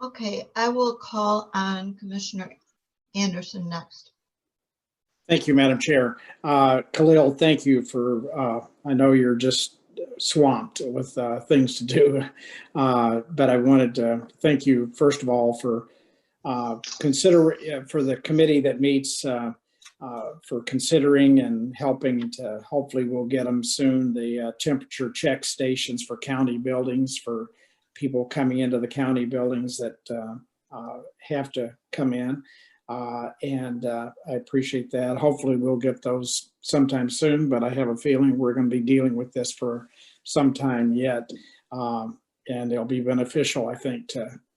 Okay, I will call on Commissioner Anderson next. Thank you, Madam Chair. Khalil, thank you for, I know you're just swamped with things to do, but I wanted to thank you, first of all, for for the committee that meets for considering and helping to, hopefully we'll get them soon, the temperature check stations for county buildings for people coming into the county buildings that have to come in. And I appreciate that. Hopefully we'll get those sometime soon, but I have a feeling we're going to be dealing with this for some time yet. And it'll be beneficial, I think,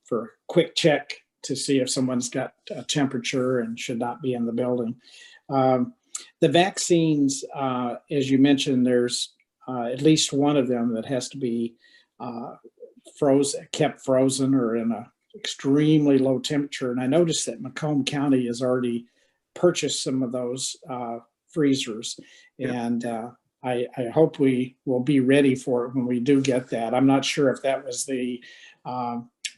for a quick check to see if someone's got a temperature and should not be in the building. The vaccines, as you mentioned, there's at least one of them that has to be kept frozen or in a extremely low temperature. And I noticed that Macomb County has already purchased some of those freezers. Yeah. And I hope we will be ready for it when we do get that. I'm not sure if that was the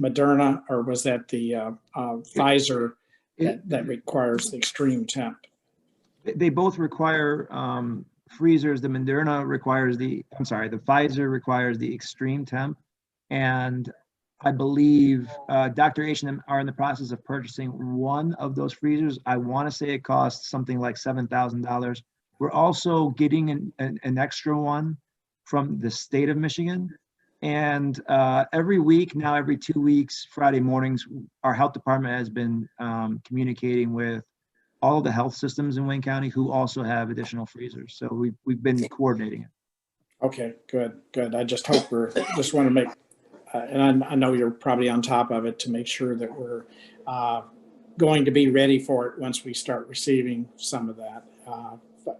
Moderna or was that the Pfizer that requires the extreme temp. They both require freezers. The Moderna requires the Pfizer requires the extreme temp. And I believe Dr. H&M are in the process of purchasing one of those freezers. I want to say it costs something like $7,000. We're also getting an extra one from the state of Michigan. And every week, now every 2 weeks, Friday mornings, our health department has been communicating with all of the health systems in Wayne County who also have additional freezers. So we've been coordinating it. Okay, good, good. I just hope just want to make, and I know you're probably on top of it to make sure that we're going to be ready for it once we start receiving some of that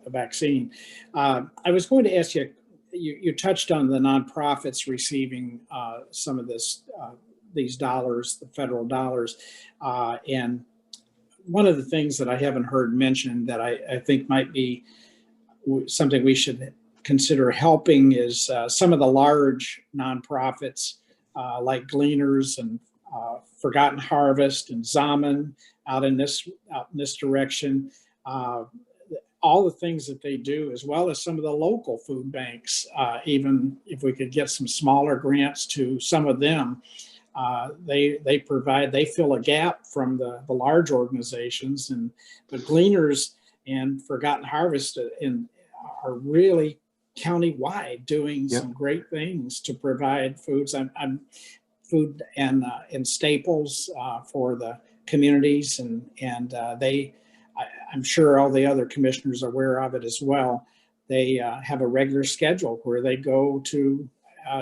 vaccine. I was going to ask you, you touched on the nonprofits receiving some of these dollars, the federal dollars, and one of the things that I haven't heard mentioned that I think might be something we should consider helping is some of the large nonprofits like Gleaners and Forgotten Harvest and Zaman out in this direction. All the things that they do, as well as some of the local food banks, even if we could get some smaller grants to some of them, they fill a gap from the large organizations, and the Gleaners and Forgotten Harvest are really countywide doing some great things to provide foods. Food and staples for the communities, and I'm sure all the other commissioners are aware of it as well. They have a regular schedule where they go to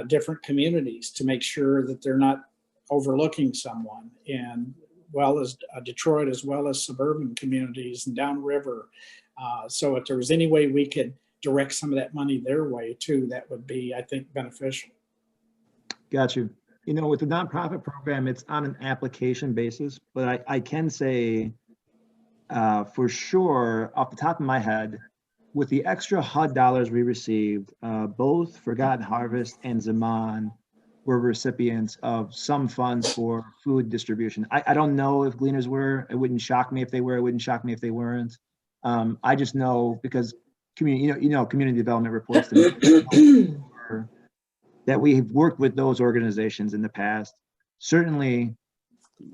different communities to make sure that they're not overlooking someone, and well as Detroit, as well as suburban communities and downriver. So if there was any way we could direct some of that money their way too, that would be, I think, beneficial. Got you. You know, with the nonprofit program, it's on an application basis, but I can say for sure, off the top of my head, with the extra HUD dollars we received, both Forgotten Harvest and Zaman were recipients of some funds for food distribution. I don't know if Gleaners were. It wouldn't shock me if they were. It wouldn't shock me if they weren't. I just know because community development reports to me that we've worked with those organizations in the past. Certainly,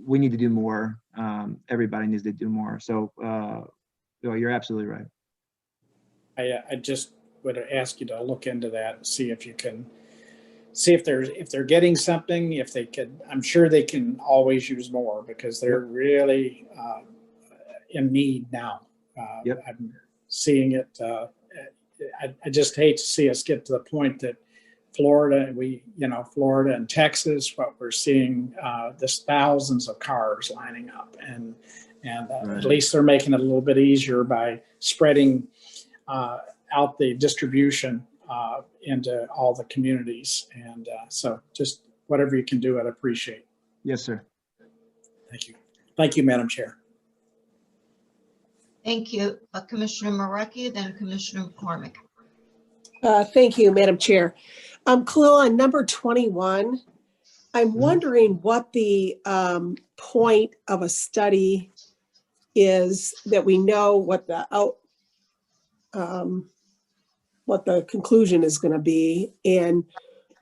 we need to do more. Everybody needs to do more. So you're absolutely right. I just would ask you to look into that and see if you can see if they're getting something. If they could, I'm sure they can always use more because they're really in need now. I'm seeing it. I just hate to see us get to the point that Florida and Texas, what we're seeing, there's thousands of cars lining up, and at least they're making it a little bit easier by spreading out the distribution into all the communities. And so just whatever you can do, I'd appreciate. Yes, sir. Thank you. Thank you, Madam Chair. Thank you. Commissioner Marecki, then Commissioner McCormick. Thank you, Madam Chair. Khalil, on number 21, I'm wondering what the point of a study is that we know what the conclusion is going to be and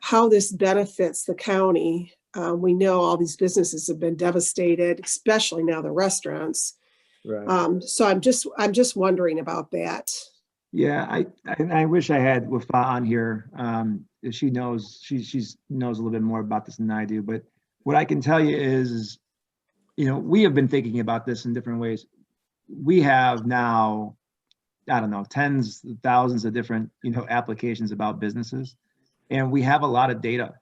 how this benefits the county. We know all these businesses have been devastated, especially now the restaurants. Right. So I'm just wondering about that. Yeah, I wish I had Wafa on here. She knows knows a little bit more about this than I do. But what I can tell you is, we have been thinking about this in different ways. We have now, I don't know, tens of thousands of different applications about businesses, and we have a lot of data,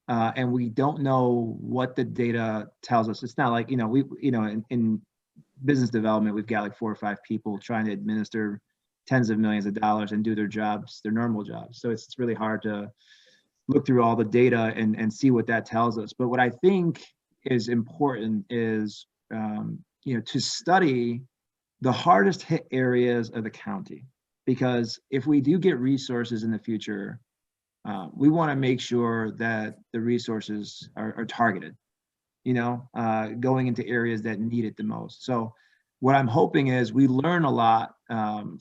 and we don't know what the data tells us. It's not like in business development, we've got like 4 or 5 people trying to administer tens of millions of dollars and do their jobs, their normal jobs. So it's really hard to look through all the data and see what that tells us. But what I think is important is, to study the hardest hit areas of the county, because if we do get resources in the future, we want to make sure that the resources are targeted, going into areas that need it the most. So what I'm hoping is we learn a lot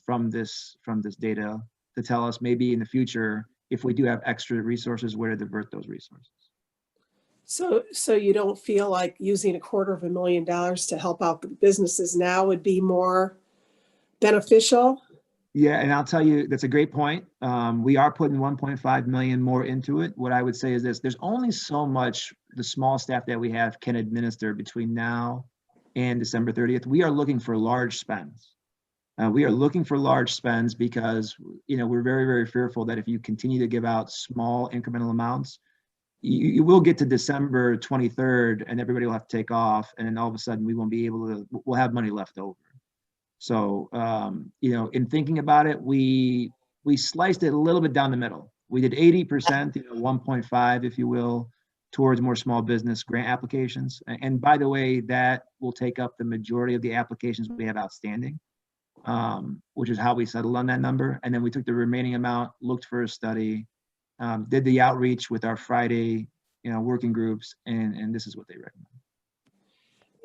from this data to tell us maybe in the future, if we do have extra resources, where to divert those resources. So you don't feel like using $250,000 to help out the businesses now would be more beneficial? Yeah, and I'll tell you, that's a great point. We are putting 1.5 million more into it. What I would say is this: there's only so much the small staff that we have can administer between now and December 30th. We are looking for large spends. We are looking for large spends because, you know, we're very, very fearful that if you continue to give out small incremental amounts, you will get to December 23rd and everybody will have to take off, and then all of a sudden we won't be able to, we'll have money left over. So, you know, in thinking about it, we sliced it a little bit down the middle. We did 80%, you know, 1.5, if you will, towards more small business grant applications. And by the way, that will take up the majority of the applications we have outstanding, which is how we settled on that number. And then we took the remaining amount, looked for a study, did the outreach with our Friday, you know, working groups, and this is what they recommend.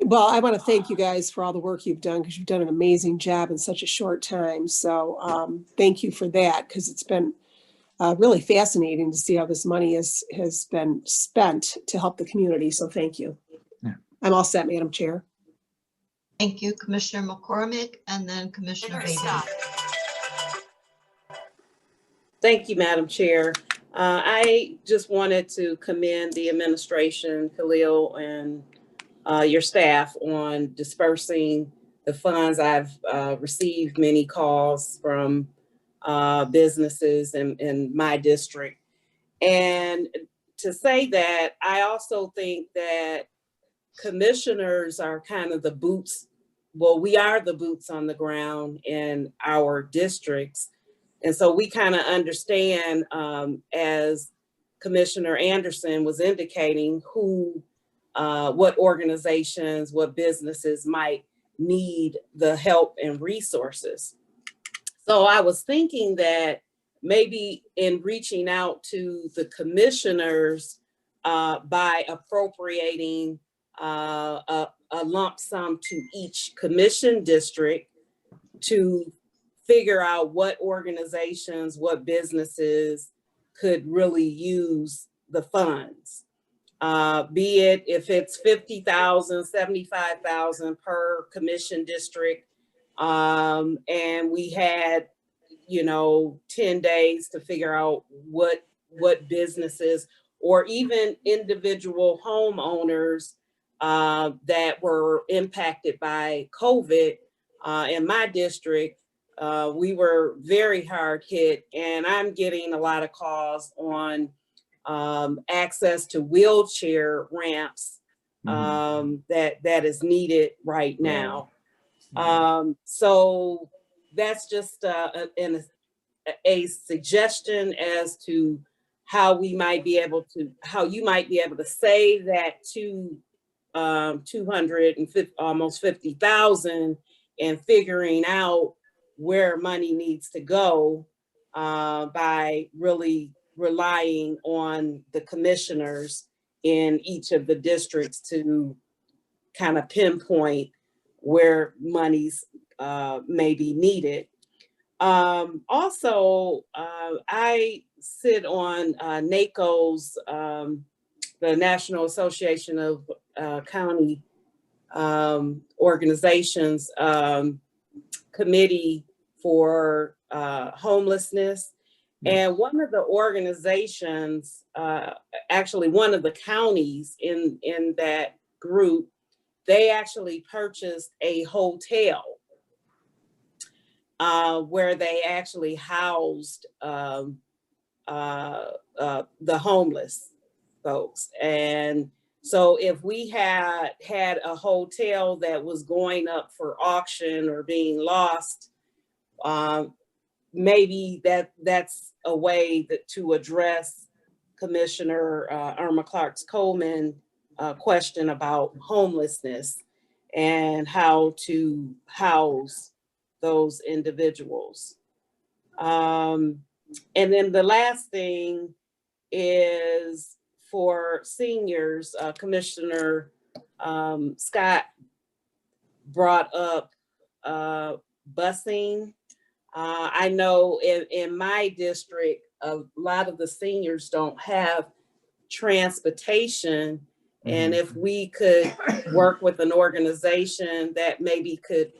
Well, I want to thank you guys for all the work you've done, because you've done an amazing job in such a short time. So thank you for that, because it's been really fascinating to see how this money has been spent to help the community. So thank you. Yeah. I'm all set, Madam Chair. Thank you, Commissioner McCormick, and then Commissioner Bailey. Thank you, Madam Chair. I just wanted to commend the administration, Khalil, and your staff on dispersing the funds. I've received many calls from businesses in my district. And to say that, I also think that commissioners are kind of the boots. Well, we are the boots on the ground in our districts. And so we kind of understand, as Commissioner Anderson was indicating, what organizations, what businesses might need the help and resources. So I was thinking that maybe in reaching out to the commissioners by appropriating a lump sum to each commission district to figure out what organizations, what businesses could really use the funds. Be it if it's 50,000, 75,000 per commission district, and we had, 10 days to figure out what businesses or even individual homeowners that were impacted by COVID. In my district, we were very hard hit, and I'm getting a lot of calls on access to wheelchair ramps that is needed right now. So that's just a suggestion as to how you might be able to save that to 250, almost 50,000, and figuring out where money needs to go by really relying on the commissioners in each of the districts to kind of pinpoint where monies may be needed. Also, I sit on NACO's, the National Association of County Organizations Committee for Homelessness. And one of the organizations, actually one of the counties in that group, they actually purchased a hotel where they actually housed the homeless folks. And so if we had a hotel that was going up for auction or being lost, maybe that's a way to address Commissioner Irma Clark-Coleman question about homelessness and how to house those individuals. And then the last thing is for seniors. Commissioner Scott brought up busing. I know in my district, a lot of the seniors don't have transportation, And if we could work with an organization that maybe could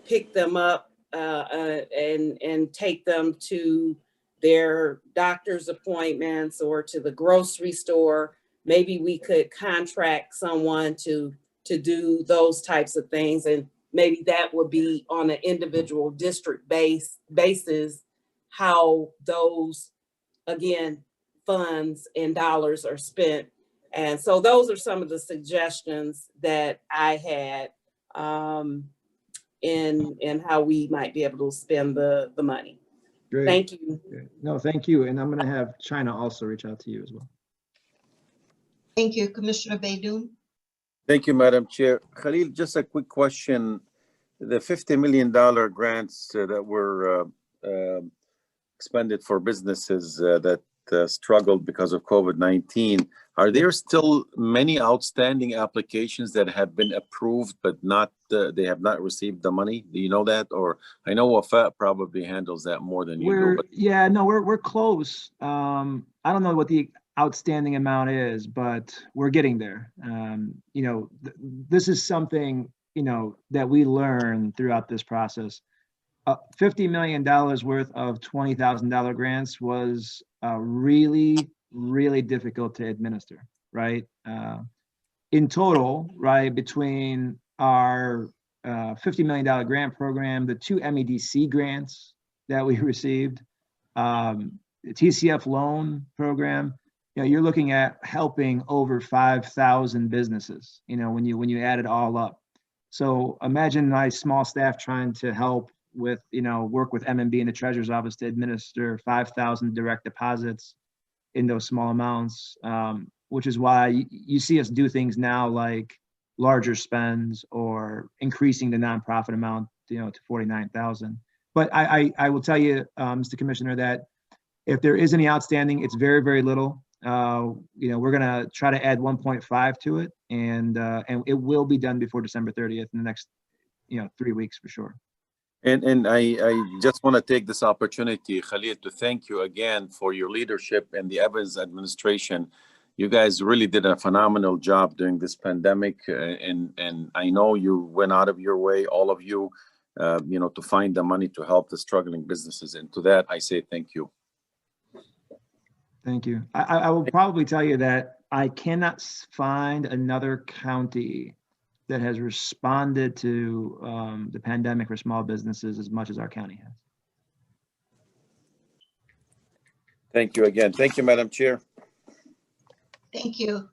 pick them up and take them to their doctor's appointments or to the grocery store, maybe we could contract someone to do those types of things. And maybe that would be on an individual district basis, how those, again, funds and dollars are spent. And so those are some of the suggestions that I had in how we might be able to spend the money. Great. Thank you. No, thank you. And I'm going to have China also reach out to you as well. Thank you, Commissioner Baidoon. Thank you, Madam Chair. Khalil, just a quick question. The $50 million grants that were expended for businesses that struggled because of COVID-19, are there still many outstanding applications that have been approved but not they have not received the money? Do you know that? Or I know WAFA probably handles that more than you do. But Yeah, no, we're close. I don't know what the outstanding amount is, but we're getting there. You know, this is something, you know, that we learn throughout this process. $50 million worth of $20,000 grants was really, really difficult to administer, right? In total, right, between our $50 million grant program, the 2 MEDC grants that we received, the TCF loan program, you know, you're looking at helping over 5,000 businesses, you know, when you add it all up. So imagine my small staff trying to help with, you know, work with MMB and the Treasurer's Office to administer 5,000 direct deposits in those small amounts, which is why you see us do things now like larger spends or increasing the nonprofit amount, you know, to 49,000. But I will tell you, Mr. Commissioner, that if there is any outstanding, it's very, very little. You know, we're gonna try to add 1.5 to it, and it will be done before December 30th in the next, you know, 3 weeks for sure. And I just want to take this opportunity, Khalil, to thank you again for your leadership and the Evans administration. You guys really did a phenomenal job during this pandemic, and I know you went out of your way, all of you, you know, to find the money to help the struggling businesses. And to that, I say thank you. Thank you. I will probably tell you that I cannot find another county that has responded to the pandemic for small businesses as much as our county has. Thank you again. Thank you, Madam Chair. Thank you.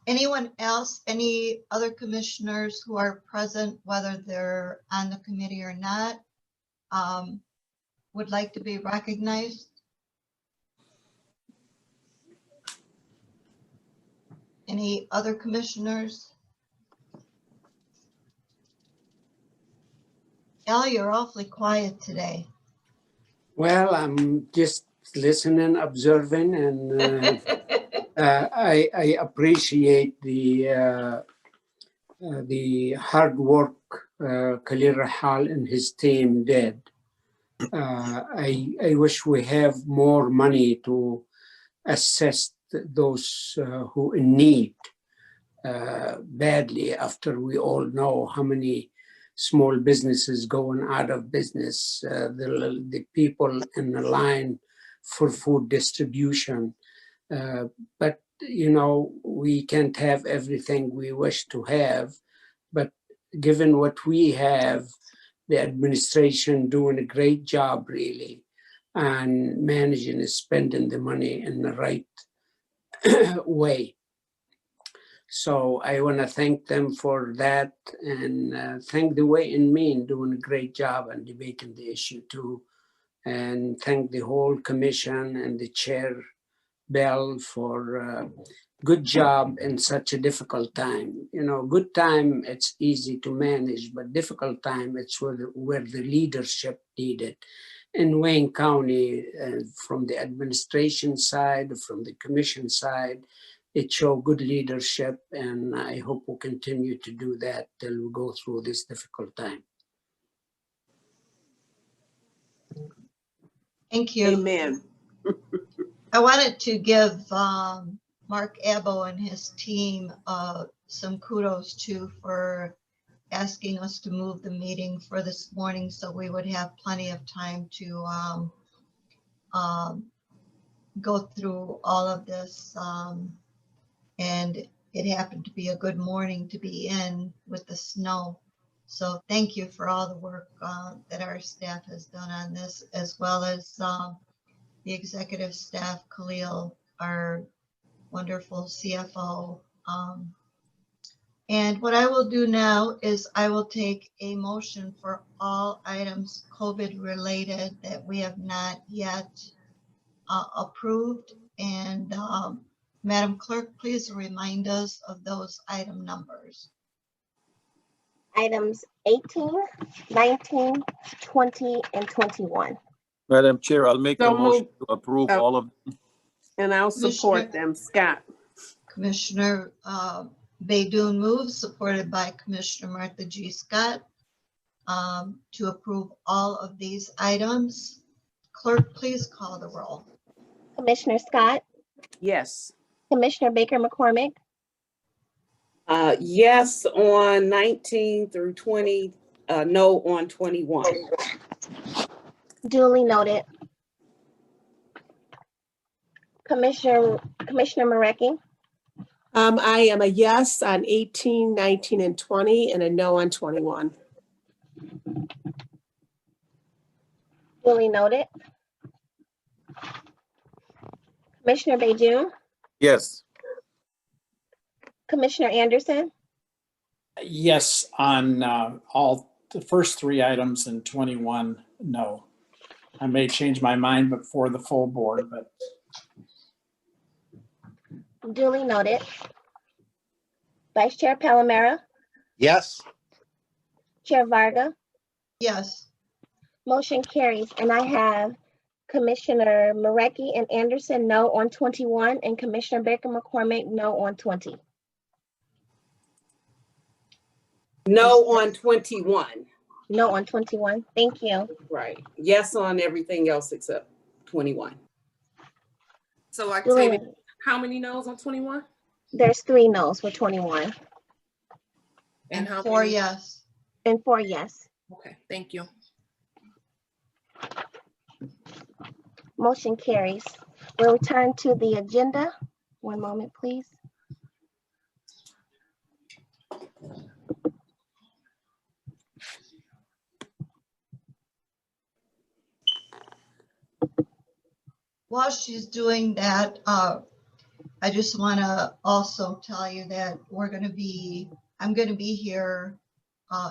Anyone else, any other commissioners who are present, whether they're on the committee or not, would like to be recognized? Any other commissioners? Al, you're awfully quiet today. Well, I'm just listening, observing, and I appreciate the hard work Khalil Rahal and his team did. I wish we have more money to assist those who in need badly, after we all know how many small businesses going out of business, the people in the line for food distribution. But, you know, we can't have everything we wish to have, but given what we have, the administration doing a great job really and managing and spending the money in the right way. So I want to thank them for that, and thank the Way and Mean doing a great job and debating the issue too. And thank the whole commission and the chair, Bell, for good job in such a difficult time. You know, good time, it's easy to manage, but difficult time, it's where the leadership needed. In Wayne County, from the administration side, from the commission side, it showed good leadership, and I hope we'll continue to do that till we go through this difficult time. Thank you. Amen. I wanted to give Mark Abbo and his team some kudos too for asking us to move the meeting for this morning so we would have plenty of time to go through all of this. And it happened to be a good morning to be in with the snow. So thank you for all the work that our staff has done on this, as well as the executive staff, Khalil, our wonderful CFO. And what I will do now is I will take a motion for all items COVID related that we have not yet approved. And Madam Clerk, please remind us of those item numbers. Items 18, 19, 20, and 21. Madam Chair, I'll make a So motion moved. to approve all of them. And I'll support them, Scott. Commissioner Baidoon moves, supported by Commissioner Martha G. Scott, to approve all of these items. Clerk, please call the roll. Commissioner Scott, Yes. Commissioner Baker McCormick, Yes on 19 through 20, no on 21. duly noted. Commissioner Marecki, I am a yes on 18, 19, and 20, and a no on 21. duly noted. Commissioner Baidoon, Yes. Commissioner Anderson, Yes, on all the first three items and 21, no. I may change my mind before the full board, but duly noted. Vice Chair Palomera, Yes. Chair Varga, Yes. motion carries. And I have Commissioner Marecki and Anderson no on 21, and Commissioner Baker McCormick no on 20. No on 21. No on 21. Thank you. Right. Yes on everything else except 21. So Duly Octavia, noted. how many no's on 21? There's 3 no's for 21 And how 4 many? yes. and 4 yes. Okay, thank you. Motion carries. We'll return to the agenda. One moment, please. While she's doing that, I just want to also tell you that I'm going to be here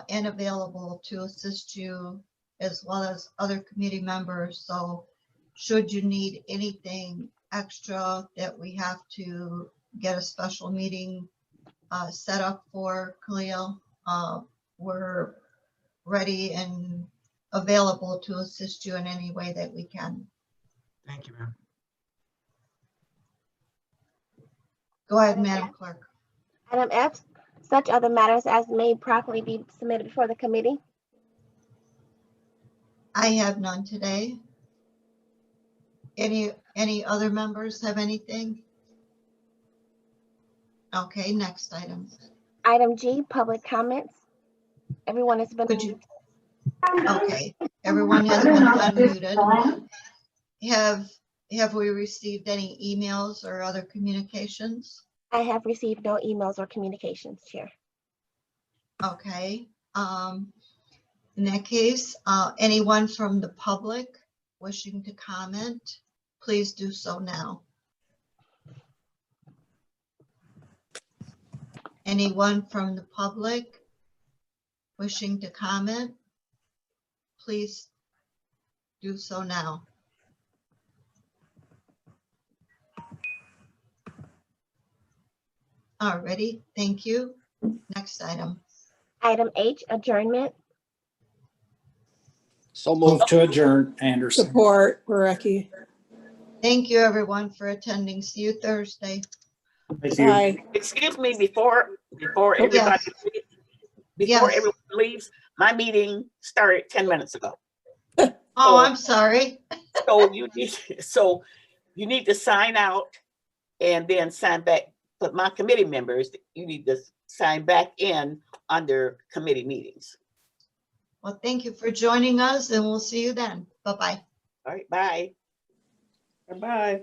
and available to assist you as well as other committee members. So should you need anything extra that we have to get a special meeting set up for, Khalil, we're ready and available to assist you in any way that we can. Thank you, ma'am. Go ahead, Madam Clerk. Item F, such other matters as may properly be submitted before the committee. I have none today. Any other members have anything? Okay, next item. Item G, public comments. Everyone has been. Could you? Okay, everyone has been unmuted. Have we received any emails or other communications? I have received no emails or communications, Chair. Okay, in that case, anyone from the public wishing to comment, please do so now. Anyone from the public wishing to comment, please do so now. Alrighty, thank you. Next item. Item H, adjournment. So move moved. to adjourn, Anderson. Support, Marecki. Thank you, everyone, for attending. See you Thursday. Thank you. Bye. Excuse me, before everybody, Yes. everyone leaves, my meeting started 10 minutes ago. Oh, I'm sorry. So you need to sign out and then sign back. But my committee members, you need to sign back in under committee meetings. Well, thank you for joining us and we'll see you then. Bye-bye. All right, bye. Bye-bye.